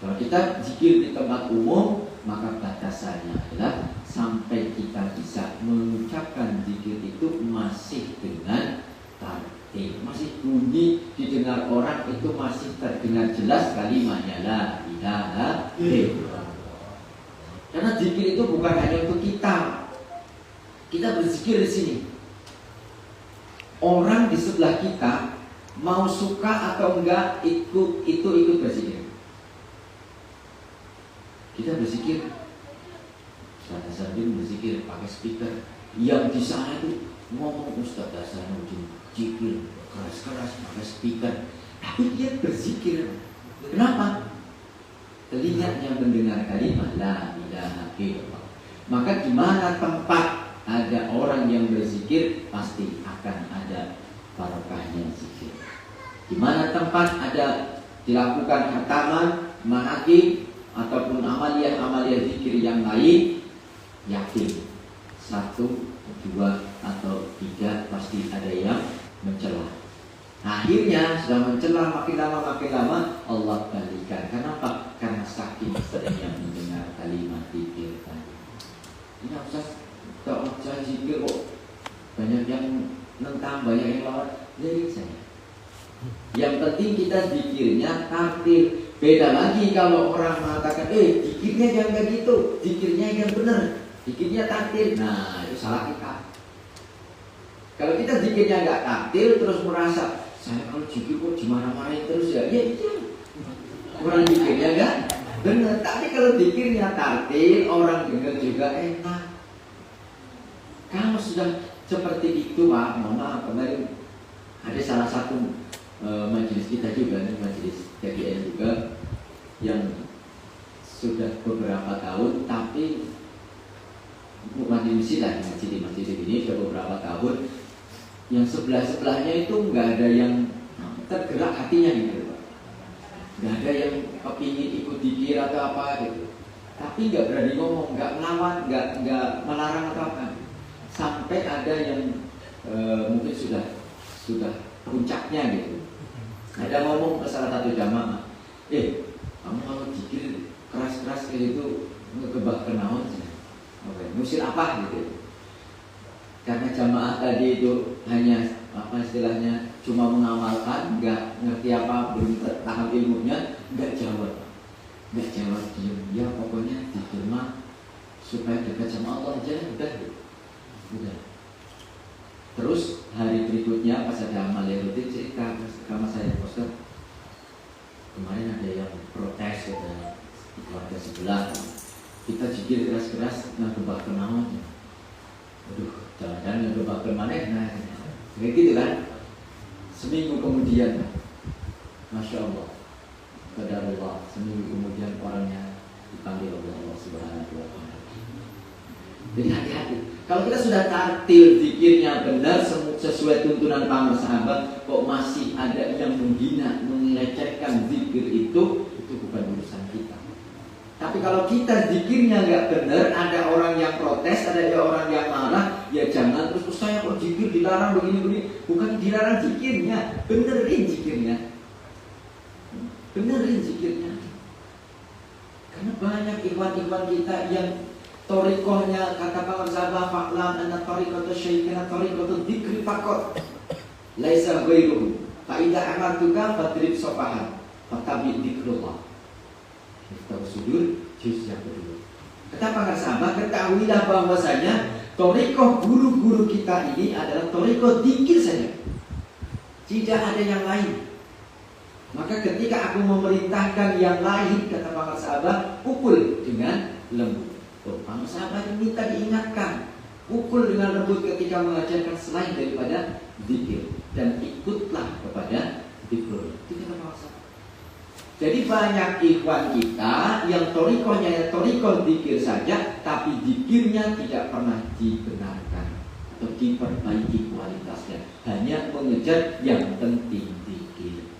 Speaker 3: Kalau kita zikir di tempat umum, maka batasannya adalah sampai kita bisa mengucapkan zikir itu masih dengan tartil, masih bunyi didengar orang itu masih terdengar jelas kalimatnya la ilaha illallah. Karena zikir itu bukan hanya untuk kita. Kita berzikir di sini. Orang di sebelah kita mau suka atau enggak ikut berzikir. Kita berzikir, Ustaz Hasanuddin berzikir pakai speaker. Yang di sana itu ngomong Ustaz Hasanuddin zikir keras-keras pakai speaker, tapi dia berzikir. Kenapa? Telinganya mendengar kalimat la ilaha illallah. Maka di mana tempat ada orang yang berzikir, pasti akan ada barokahnya zikir. Di mana tempat ada dilakukan khataman, manaqib ataupun amalia-amalia zikir yang lain, yakin 1, 2, atau 3 pasti ada yang mencela. Akhirnya sudah mencela makin lama Allah balikan. Kenapa? Karena saking seringnya mendengar kalimat zikir tadi. Ini Ustaz, tak usah zikir kok banyak yang nentang, banyak yang lawan. Jadi saya yang penting kita zikirnya tartil. Beda lagi kalau orang mengatakan, zikirnya jangan kayak gitu, zikirnya yang benar, zikirnya tartil. Nah, itu salah kita. Kalau kita zikirnya nggak tartil, terus merasa, saya kalau zikir kok dimarah-marahin terus ya, iya. Orang zikirnya nggak benar. Tapi kalau zikirnya tartil, orang dengar juga enak. Kalau sudah seperti itu, Pak, mohon maaf, kemarin ada salah satu majelis kita juga, majelis KGN juga, yang sudah beberapa tahun, tapi bukan di masjid ini sudah beberapa tahun, yang sebelahnya itu nggak ada yang tergerak hatinya gitu, Pak. Nggak ada yang kepingin ikut zikir atau apa gitu, tapi nggak berani ngomong, nggak melawan, nggak melarang atau apa, sampai ada yang mungkin sudah puncaknya gitu. Ada ngomong ke salah satu jamaah, kamu kalau zikir keras-keras kayak itu ngegebak kenaon sih, musir apa gitu. Karena jamaah tadi itu hanya apa istilahnya cuma mengamalkan, nggak ngerti apa, belum paham ilmunya, nggak jawab diam. Ya pokoknya diterima supaya dekat sama Allah aja, udah. Terus hari berikutnya pas ada amal yang rutin cerita sama saya, Ustaz, kemarin ada yang protes katanya di keluarga sebelah, kita jikir keras-keras ngebak kenaonnya. Aduh, jangan-jangan ngebak kemana? Kayak gitu kan. Seminggu kemudian, Masya Allah, qadarullah, seminggu kemudian orangnya dipanggil oleh Allah Subhanahu wa Ta'ala. Jadi hati-hati. Kalau kita sudah tartil zikirnya benar sesuai tuntunan para sahabat, kok masih ada yang menghina, melecehkan zikir itu bukan urusan kita. Tapi kalau kita zikirnya nggak benar, ada orang yang protes, ada orang yang marah, ya jangan terus saya kok zikir dilarang begini. Bukan dilarang zikirnya, benerin zikirnya. Karena banyak ikhwan-ikhwan kita yang torikohnya, kata para sahabat, fa'lam anna torikotu syaikana torikotu dzikri faqat laisa ghairuhu fa idza amartuka fadrib sofahan fatabi dzikrullah. Kita sudur juz yang kedua. Kata para sahabat, ketahuilah bahwasanya torikoh guru-guru kita ini adalah torikoh dzikir saja, tidak ada yang lain. Maka ketika aku memerintahkan yang lain, kata para sahabat, pukul dengan lembut. Para sahabat minta diingatkan, pukul dengan lembut ketika mengajarkan selain daripada zikir, dan ikutlah kepada zikir. Itu kata para sahabat. Jadi banyak ikhwan kita yang torikohnya torikoh zikir saja, tapi zikirnya tidak pernah dibenarkan atau diperbaiki kualitasnya, hanya mengejar yang penting zikir.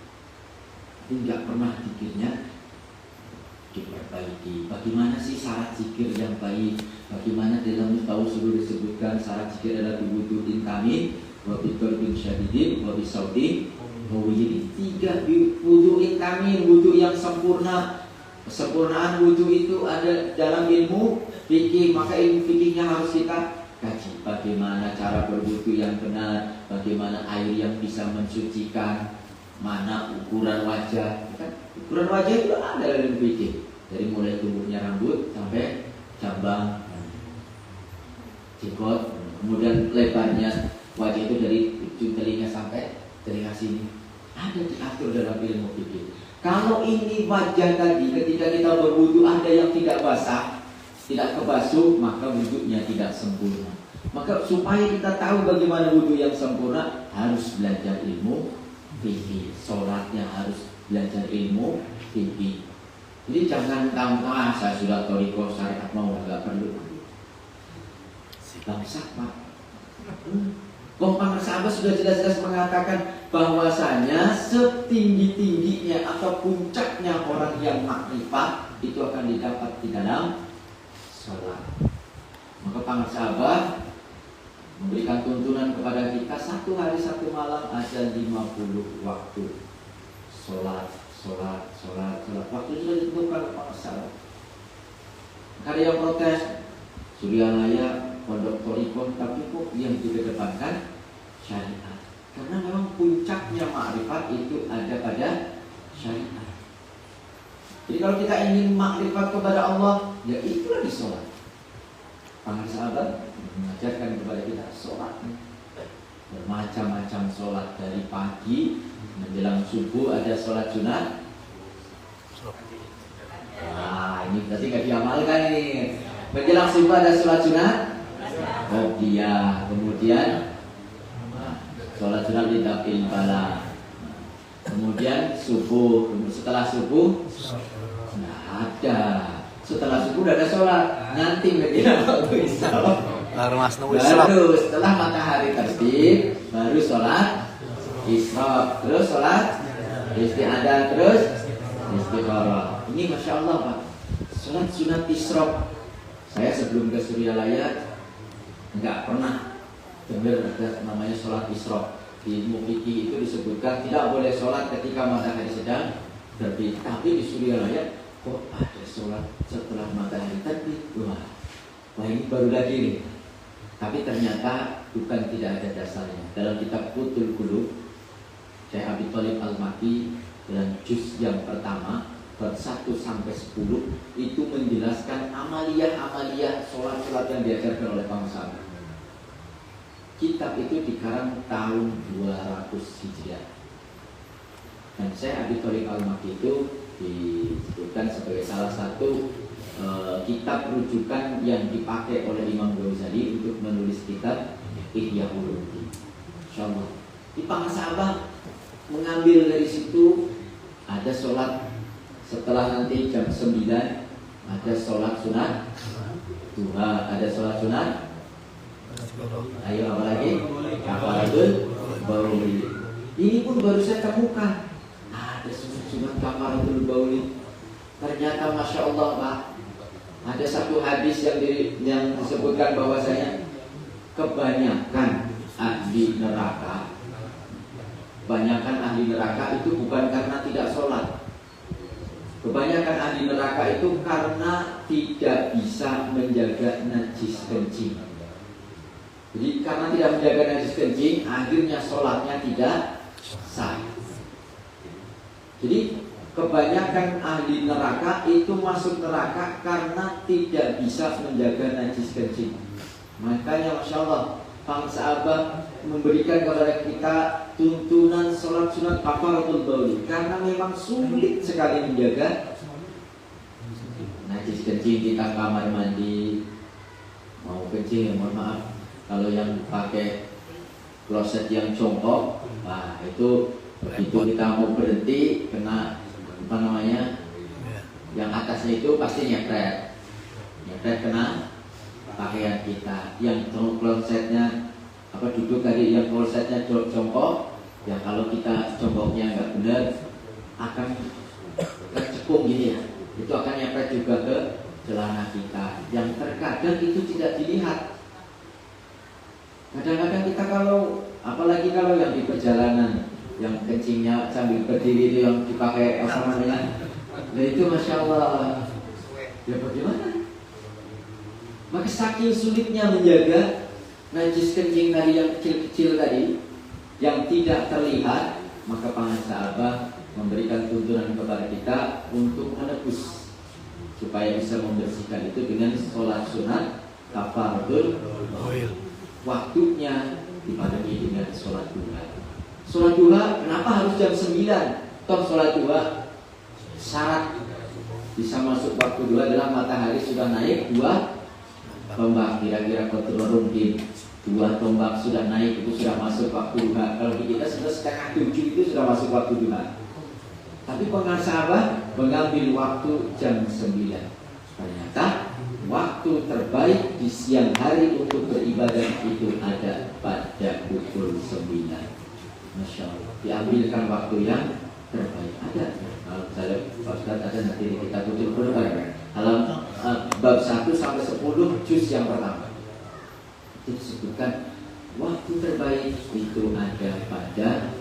Speaker 3: Tidak pernah zikirnya diperbaiki. Bagaimana sih syarat zikir yang baik? Bagaimana dalam Tauhid disebutkan syarat zikir adalah wudu'in kamil, wa biqalbin syadidin, wa bisautin. Jadi 3 wudu'in kamil, wudu yang sempurna. Kesempurnaan wudu itu ada dalam ilmu fikih, maka ilmu fikihnya harus kita kaji. Bagaimana cara berwudu yang benar, bagaimana air yang bisa mensucikan, mana ukuran wajah. Ukuran wajah itu ada dalam fikih. Dari mulai tumbuhnya rambut sampai cabang jenggot, kemudian lebarnya wajah itu dari ujung telinga sampai telinga sini, ada diatur dalam ilmu fikih. Kalau ini wajah tadi ketika kita berwudu ada yang tidak basah, tidak kebasuh, maka wudunya tidak sempurna. Maka supaya kita tahu bagaimana wudu yang sempurna, harus belajar ilmu fikih. Sholatnya harus belajar ilmu fikih. Jadi jangan tahu, saya sudah toriko syariat mau nggak perlu. Bangsa Pak. Para sahabat sudah jelas-jelas mengatakan bahwasanya setinggi-tingginya atau puncaknya orang yang makrifat itu akan didapat di dalam sholat. Maka para sahabat memberikan tuntunan kepada kita 1 hari 1 malam ada 50 waktu sholat. Waktu sudah ditentukan oleh para sahabat. Ada yang protes, Suryalaya, pondok toriko, tapi kok yang dikedepankan syariat? Karena memang puncaknya ma'rifat itu ada pada syariat. Jadi kalau kita ingin makrifat kepada Allah, ya itulah di sholat. Para sahabat mengajarkan kepada kita sholat, bermacam-macam sholat, dari pagi menjelang subuh ada sholat sunat. Nah ini berarti gak diamalkan ini. Menjelang subuh ada sholat sunat. Oh iya, kemudian sholat sunat di dapil bala. Kemudian subuh, setelah subuh nggak ada. Setelah subuh udah ada sholat. Nanti mediana waktu isya. Baru setelah matahari terbit, baru sholat isra, terus sholat istiadah, terus istikharah. Ini Masya Allah Pak, sholat sunat isra. Saya sebelum ke Suryalaya nggak pernah dengar ada namanya sholat isra. Di ilmu fikih itu disebutkan tidak boleh sholat ketika matahari sedang terbit. Tapi di Suryalaya kok ada sholat setelah matahari terbit? Wah ini baru lagi nih. Tapi ternyata bukan tidak ada dasarnya. Dalam kitab Qutul Qulub, Syekh Abi Thalib Al-Makki dalam juz yang pertama bab 1 sampai 10 itu menjelaskan amaliyah-amaliyah sholat-sholat yang diajarkan oleh para sahabat. Kitab itu dikarang tahun 200 Hijriah. Dan Syekh Abi Thalib Al-Makki itu disebutkan sebagai salah satu kitab rujukan yang dipakai oleh Imam Ghazali untuk menulis kitab Ihya Ulumuddin. Insyaallah. Di para sahabat mengambil dari situ ada sholat setelah nanti jam 9 ada sholat sunat duha, ada sholat sunat. Ayo apa lagi? Kafaratul bauli. Ini pun baru saya temukan. Ada sunat kafaratul bauli. Ternyata masya Allah Pak, ada satu hadis yang disebutkan bahwasanya kebanyakan ahli neraka itu bukan karena tidak sholat. Kebanyakan ahli neraka itu karena tidak bisa menjaga najis kencing. Jadi karena tidak menjaga najis kencing, akhirnya sholatnya tidak sah. Jadi kebanyakan ahli neraka itu masuk neraka karena tidak bisa menjaga najis kencing. Makanya Masya Allah, para sahabat memberikan kepada kita tuntunan sholat sunat kafaratul bauli karena memang sulit sekali menjaga najis kencing. Kita kamar mandi mau kencing, mohon maaf, kalau yang pakai kloset yang jongkok, nah itu begitu kita mau berhenti kena apa namanya, yang atasnya itu pasti nyepret kena pakaian kita. Yang klosetnya apa duduk tadi, yang klosetnya jongkok, ya kalau kita jongkoknya nggak benar akan tercekung gini ya, itu akan nyepret juga ke celana kita, yang terkadang itu tidak dilihat. Kadang-kadang kita kalau apalagi kalau yang di perjalanan yang kencingnya sambil berdiri itu yang dipakai apa namanya, nah itu Masya Allah, ya bagaimana? Maka saking sulitnya menjaga najis kencing tadi yang kecil-kecil tadi yang tidak terlihat, maka para sahabat memberikan tuntunan kepada kita untuk menebus supaya bisa membersihkan itu dengan sholat sunat kafaratul bauli. Waktunya dibarengi dengan sholat duha. Sholat duha kenapa harus jam 9? Toh sholat duha syarat bisa masuk waktu duha adalah matahari sudah naik 2 tombak, kira-kira kotorun 2 tombak sudah naik, itu sudah masuk waktu duha. Kalau di kita sudah 6:30 itu sudah masuk waktu duha. Tapi para sahabat mengambil waktu jam 9. Ternyata waktu terbaik di siang hari untuk beribadah itu ada pada pukul 9. Masya Allah, diambilkan waktu yang terbaik. Ada kalau saya Ustaz ada nanti di kitab Qutul Qulub dalam bab 1 sampai 10 juz yang pertama itu disebutkan waktu terbaik itu ada pada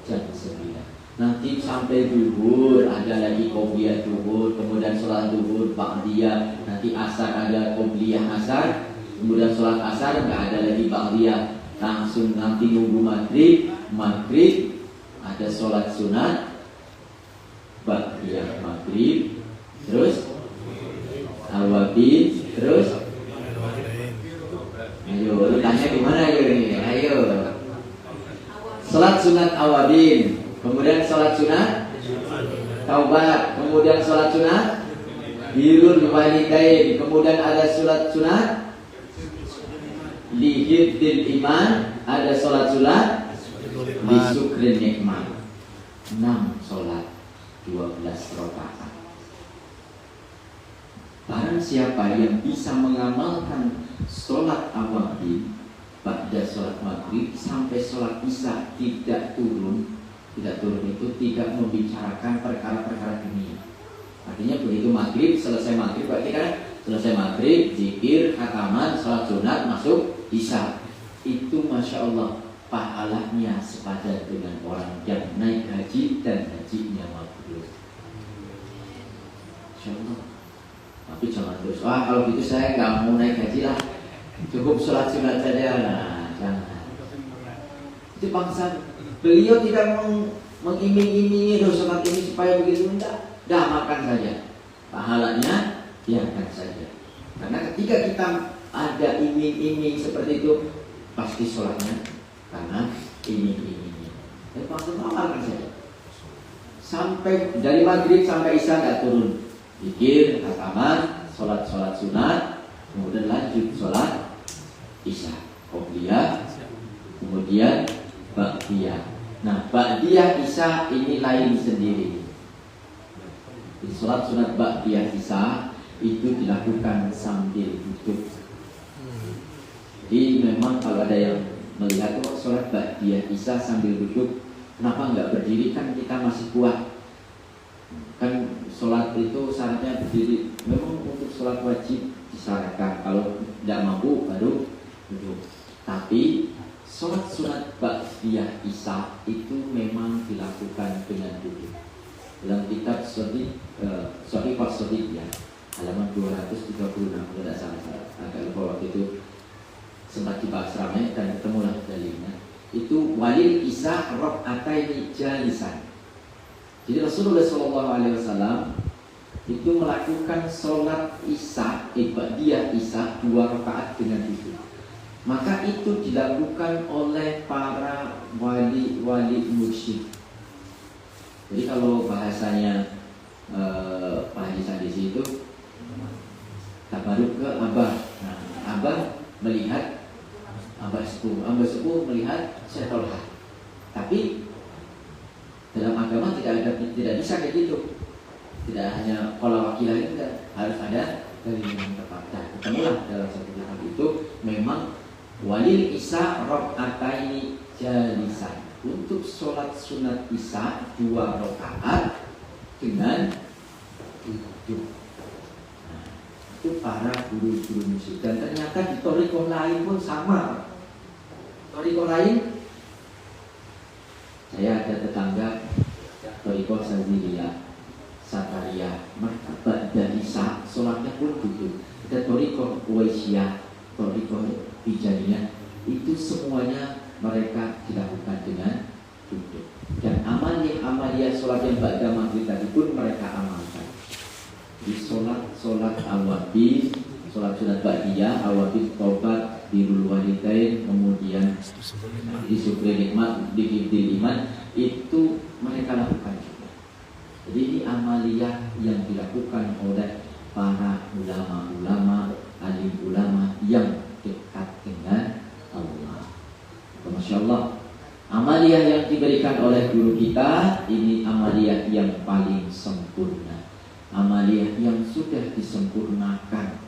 Speaker 3: jam 9. Nanti sampai zuhur ada lagi qobliyah zuhur, kemudian sholat zuhur ba'diyah, nanti asar ada qobliyah asar, kemudian sholat asar nggak ada lagi ba'diyah, langsung nanti nunggu maghrib ada sholat sunat ba'diyah maghrib, terus awabin, terus ayo lu tanya gimana ayo sholat sunat awabin, kemudian sholat sunat taubat, kemudian sholat sunat birrul walidain, kemudian ada sholat sunat lihifdil iman, ada sholat sunat lisukrin nikmat. 6 sholat 12 rakaat. Barang siapa yang bisa mengamalkan sholat awabin pada sholat maghrib sampai sholat isya tidak turun itu tidak membicarakan perkara-perkara dunia. Artinya begitu maghrib, selesai maghrib berarti kan selesai maghrib, zikir, khataman, sholat sunat, masuk isya. Itu Masya Allah pahalanya sepadan dengan orang yang naik haji dan hajinya mabrur. Masya Allah. Tapi jangan terus, kalau gitu saya nggak mau naik haji lah. Cukup sholat sunat saja, nah, jangan. Itu bangsa beliau tidak mengiming-imingi sholat ini supaya begitu, enggak. Amalkan saja. Pahalanya biarkan saja. Karena ketika kita ada iming-iming seperti itu, pasti sholatnya karena iming-iming. Dan langsung amalkan saja. Sampai dari maghrib sampai isya nggak turun. Zikir, khataman, sholat sunat, kemudian lanjut sholat isya, qobliyah, kemudian ba'diyah. Nah, ba'diyah isya ini lain sendiri. Di sholat sunat ba'diyah isya itu dilakukan sambil duduk. Jadi memang kalau ada yang melihat sholat ba'diyah isya sambil duduk, kenapa nggak berdiri, kan kita masih kuat. Kan sholat itu syaratnya berdiri. Memang untuk sholat wajib disyaratkan, kalau tidak mampu baru duduk. Tapi sholat sunat ba'diyah isya itu memang dilakukan dengan duduk. Dalam kitab Sahih Al-Sahih ya, halaman 236 kalau tidak salah, agak lupa waktu itu sempat dibahas ramai dan ketemulah dalilnya. Itu walil isya rakaataini jalisan. Jadi Rasulullah SAW itu melakukan sholat isya, ba'diyah isya 2 rakaat dengan duduk. Maka itu dilakukan oleh para wali mursyid. Jadi kalau bahasanya Pak Haji Sadisi itu tabaruk ke abah. Nah, abah melihat abah sepuh melihat Syekh Tolha. Tapi dalam agama tidak bisa kayak gitu. Tidak hanya kalau wakilah itu harus ada dari yang tepat. Nah, ketemulah dalam satu kitab itu memang walil isya rakaataini jalisan. Untuk sholat sunat isya 2 rakaat dengan duduk. Nah, itu para guru-guru musik. Dan ternyata di thariqah lain pun sama. Thariqah lain, saya ada tetangga thariqah Saziliyah, Sakariyah, maka ba'da isya sholatnya pun duduk. Ada thariqah Uwaisiyah, thariqah Hijaniyah, itu semuanya mereka dilakukan dengan duduk. Dan amaliyah sholat yang ba'da maghrib tadi pun mereka amalkan. Di sholat awabin, sholat sunat ba'diyah, awabin, taubat, birrul walidain, kemudian di syukri nikmat, di hifdzil iman, itu mereka lakukan juga. Jadi ini amaliyah yang dilakukan oleh para ulama-ulama, alim ulama yang dekat dengan Allah. Masya Allah, amaliyah yang diberikan oleh guru kita ini amaliyah yang paling sempurna, amaliyah yang sudah disempurnakan.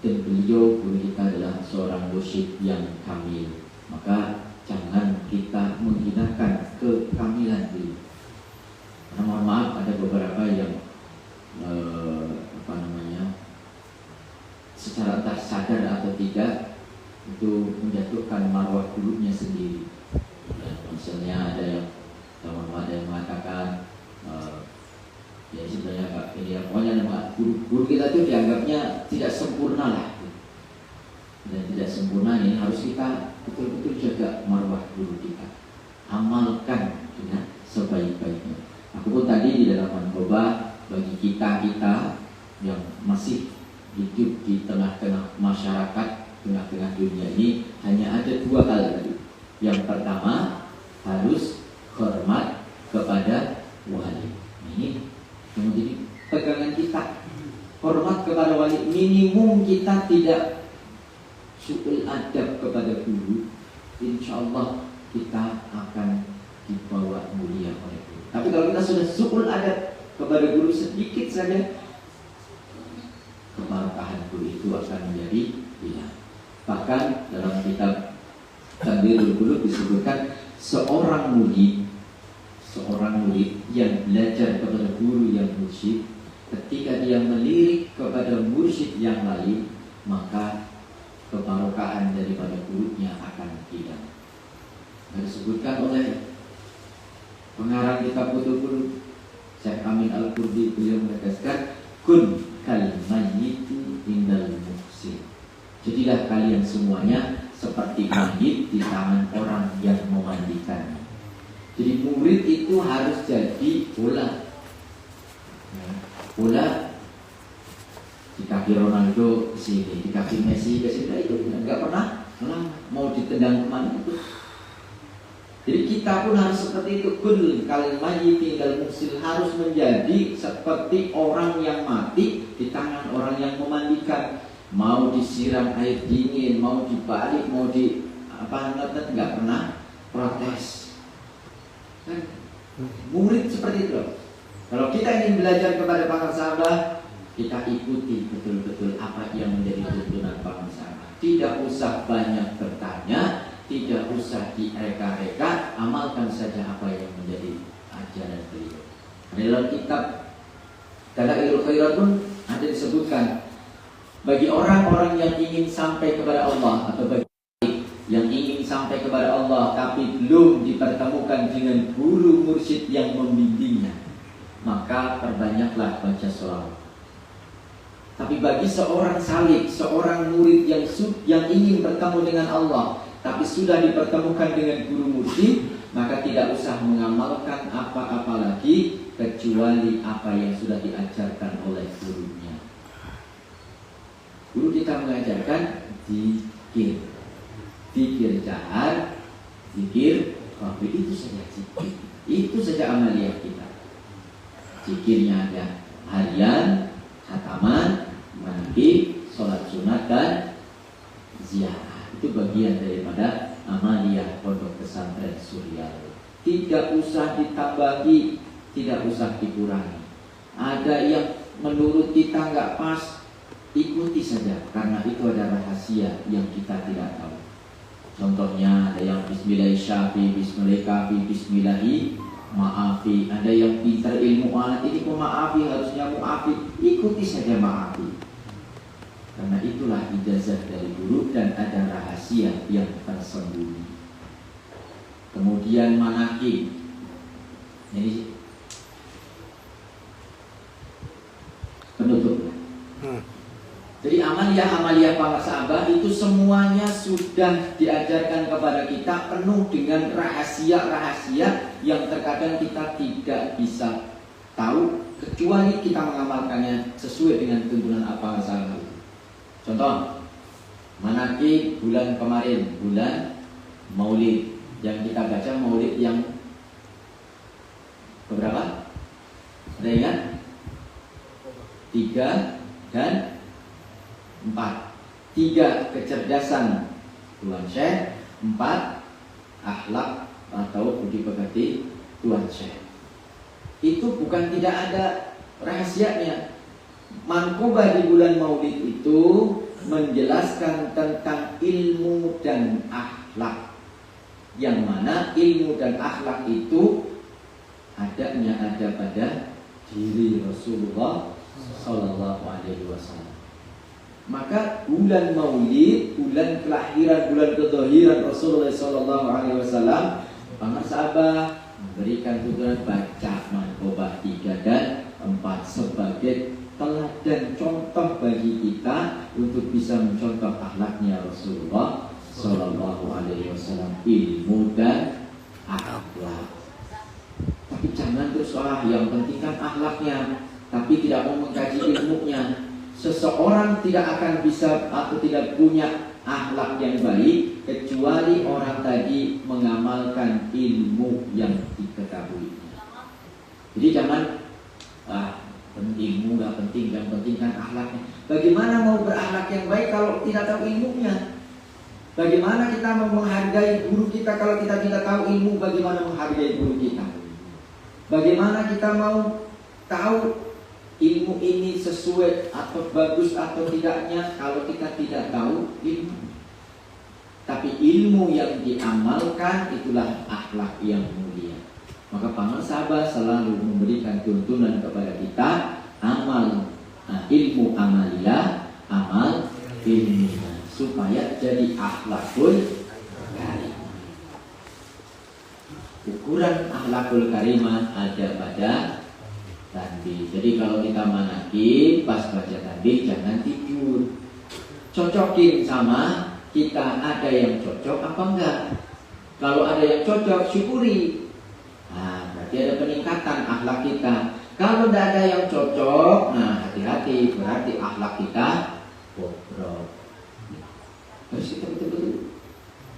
Speaker 3: Dan beliau guru kita adalah seorang mursyid yang kamil. Maka jangan kita menghinakan kekamilan beliau. Karena mohon maaf ada beberapa yang secara tak sadar atau tidak itu menjatuhkan marwah gurunya sendiri. Misalnya ada yang mengatakan ya sebenarnya ini ya, pokoknya guru kita itu dianggapnya tidak sempurna lah. Dan tidak sempurna ini harus kita betul-betul jaga marwah guru kita, amalkan dengan sebaik-baiknya. Aku pun tadi di dalam mencoba bagi kita yang masih hidup di tengah-tengah masyarakat, tengah-tengah dunia ini, hanya ada 2 hal tadi. Yang pertama, harus hormat kepada wali. Ini yang menjadi pegangan kita. Hormat kepada wali, minimum kita tidak su'ul adab kepada guru. Insya Allah kita akan dibawa mulia oleh guru. Tapi kalau kita sudah su'ul adab kepada guru sedikit saja, keberkahan guru itu akan menjadi hilang. Bahkan dalam kitab Tanbirul Qulub disebutkan seorang murid yang belajar kepada guru yang mursyid, ketika dia melirik kepada mursyid yang lain, maka keberkahan daripada gurunya akan hilang. Dan disebutkan oleh pengarang kitab Fathul Qulub Syekh Amin Al-Qurdi, beliau menegaskan kun kal mayyiti indal muhsin. Jadilah kalian semuanya seperti mayit di tangan orang yang memandikan. Jadi murid itu harus jadi bola. Bola di kaki Ronaldo ke sini, di kaki Messi ke sini, itu nggak pernah mau ditendang kemana itu. Jadi kita pun harus seperti itu. Kul kal mayyiti dal musil, harus menjadi seperti orang yang mati di tangan orang yang memandikan. Mau disiram air dingin, mau dibalik, mau di nggak pernah protes. Kan? Murid seperti itu. Kalau kita ingin belajar kepada para sahabat, kita ikuti betul-betul apa yang menjadi tuntunan para sahabat. Tidak usah banyak bertanya, tidak usah direka-reka, amalkan saja apa yang menjadi ajaran beliau. Dalam kitab Dalailul Khairat pun ada disebutkan, bagi orang-orang yang ingin sampai kepada Allah, atau bagi yang ingin sampai kepada Allah tapi belum dipertemukan dengan guru mursyid yang membimbingnya, maka perbanyaklah baca sholawat. Tapi bagi seorang salik, seorang murid yang ingin bertemu dengan Allah tapi sudah dipertemukan dengan guru mursyid, maka tidak usah mengamalkan apa-apa lagi kecuali apa yang sudah diajarkan oleh gurunya. Guru kita mengajarkan zikir, zikir jahar, zikir khafi, itu saja zikir. Itu saja amaliyah kita. Zikirnya ada harian, khataman, manaqib, sholat sunat dan ziarah. Itu bagian daripada amaliyah Pondok Pesantren Suryawi. Tidak usah ditambahi, tidak usah dikurangi. Ada yang menurut kita nggak pas, ikuti saja, karena itu ada rahasia yang kita tidak tahu. Contohnya ada yang bismillahirrahmanirrahim, bismillahirrahmanirrahim, bismillahirrahmanirrahim. Ada yang pintar ilmu alat, ini pemaafi, harusnya muafi, ikuti saja maafi. Karena itulah ijazah dari guru dan ada rahasia yang tersembunyi. Kemudian manaqib. Ini penutup. Jadi amaliyah para sahabat itu semuanya sudah diajarkan kepada kita, penuh dengan rahasia-rahasia yang terkadang kita tidak bisa tahu kecuali kita mengamalkannya sesuai dengan tuntunan para sahabat. Contoh, manaqib bulan kemarin, bulan Maulid, yang kita baca Maulid yang berapa? Ada ingat? 3 dan 4. 3 kecerdasan Tuan Syekh, 4 akhlak atau budi pekerti Tuan Syekh. Itu bukan tidak ada rahasianya. Manqobah di bulan Maulid itu menjelaskan tentang ilmu dan akhlak, yang mana ilmu dan akhlak itu adanya ada pada diri Rasulullah Sallallahu Alaihi Wasallam. Maka bulan Maulid, bulan kelahiran, bulan kelahiran Rasulullah Sallallahu Alaihi Wasallam, para sahabat memberikan tuntunan baca Manqobah 3 dan 4 sebagai teladan contoh bagi kita untuk bisa mencontoh akhlaknya Rasulullah Sallallahu Alaihi Wasallam, ilmu dan akhlak. Tapi jangan terus yang penting kan akhlaknya, tapi tidak mau mengkaji ilmunya. Seseorang tidak akan bisa atau tidak punya akhlak yang baik kecuali orang tadi mengamalkan ilmu yang diketahuinya. Jadi jangan ilmu nggak penting, yang penting kan akhlaknya. Bagaimana mau berakhlak yang baik kalau tidak tahu ilmunya? Bagaimana kita mau menghargai guru kita kalau kita tidak tahu ilmu? Bagaimana menghargai guru kita? Bagaimana kita mau tahu ilmu ini sesuai atau bagus atau tidaknya kalau kita tidak tahu ilmu? Tapi ilmu yang diamalkan itulah akhlak yang mulia. Maka para sahabat selalu memberikan tuntunan kepada kita, amal ilmu amaliyah, amal ilmiah, supaya jadi akhlakul karimah. Ukuran akhlakul karimah ada pada tanbih. Jadi kalau kita manaqib pas baca tanbih jangan tidur. cocokin sama kita, ada yang cocok apa enggak. Kalau ada yang cocok, syukuri. Nah, berarti ada peningkatan akhlak kita. Kalau tidak ada yang cocok, nah hati-hati, berarti akhlak kita bobrok. Harus kita betul-betul.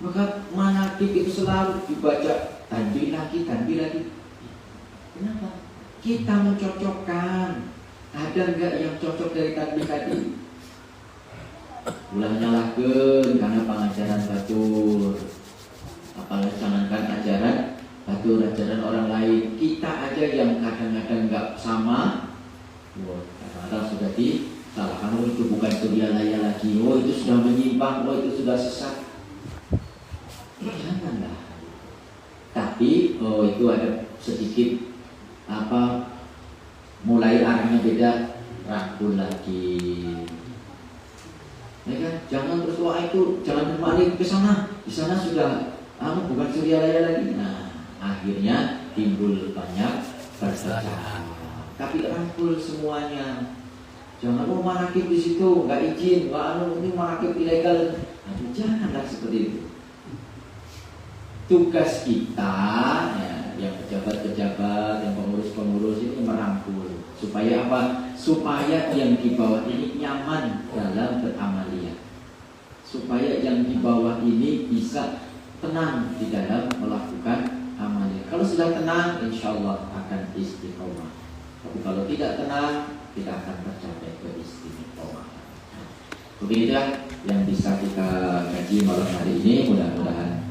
Speaker 3: Maka manaqib itu selalu dibaca tanbih lagi. Kenapa? Kita mencocokkan. Ada enggak yang cocok dari tanbih tadi? Ulah nyalahkeun karena pengajaran batur. Apalagi jangankan ajaran batur, ajaran orang lain. Kita aja yang kadang-kadang enggak sama. Kadang-kadang sudah disalahkan. Oh itu bukan suryalaya lagi. Oh itu sudah menyimpang. Oh itu sudah sesat. Janganlah. Tapi oh itu ada sedikit mulai arahnya beda, rangkul lagi. Ya kan? Jangan terus wah itu jangan kembali ke sana. Di sana sudah bukan suryalaya lagi. Nah, akhirnya timbul banyak perpecahan. Tapi rangkul semuanya. Jangan manaqib di situ enggak izin, ini manaqib ilegal. Janganlah seperti itu. Tugas kita ya, yang pejabat-pejabat, yang pengurus-pengurus ini merangkul supaya apa? Supaya yang di bawah ini nyaman dalam beramaliyah. Supaya yang di bawah ini bisa tenang di dalam melakukan amaliyah. Kalau sudah tenang, insya Allah akan istiqomah. Tapi kalau tidak tenang, tidak akan tercapai ke istiqomah. Begitulah yang bisa kita kaji malam hari ini. Mudah-mudahan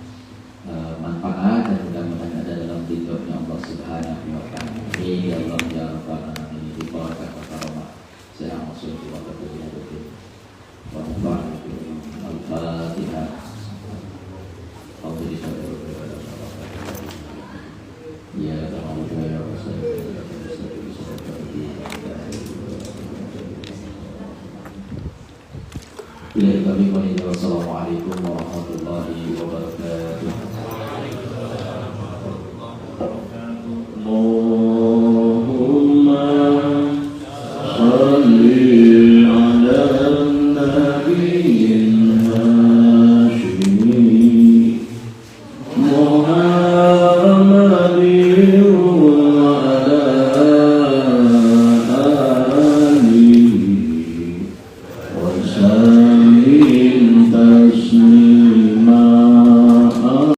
Speaker 3: manfaat dan mudah-mudahan ada dalam ridhonya Allah Subhanahu wa ta'ala. Ya Allah ya Rabbana ini di bawah kata karamah. Saya maksud wa qadriya bihi. Wa nafa'ana al-Fatihah. Ya Allah ya Rasulullah. Assalamualaikum warahmatullahi wabarakatuh.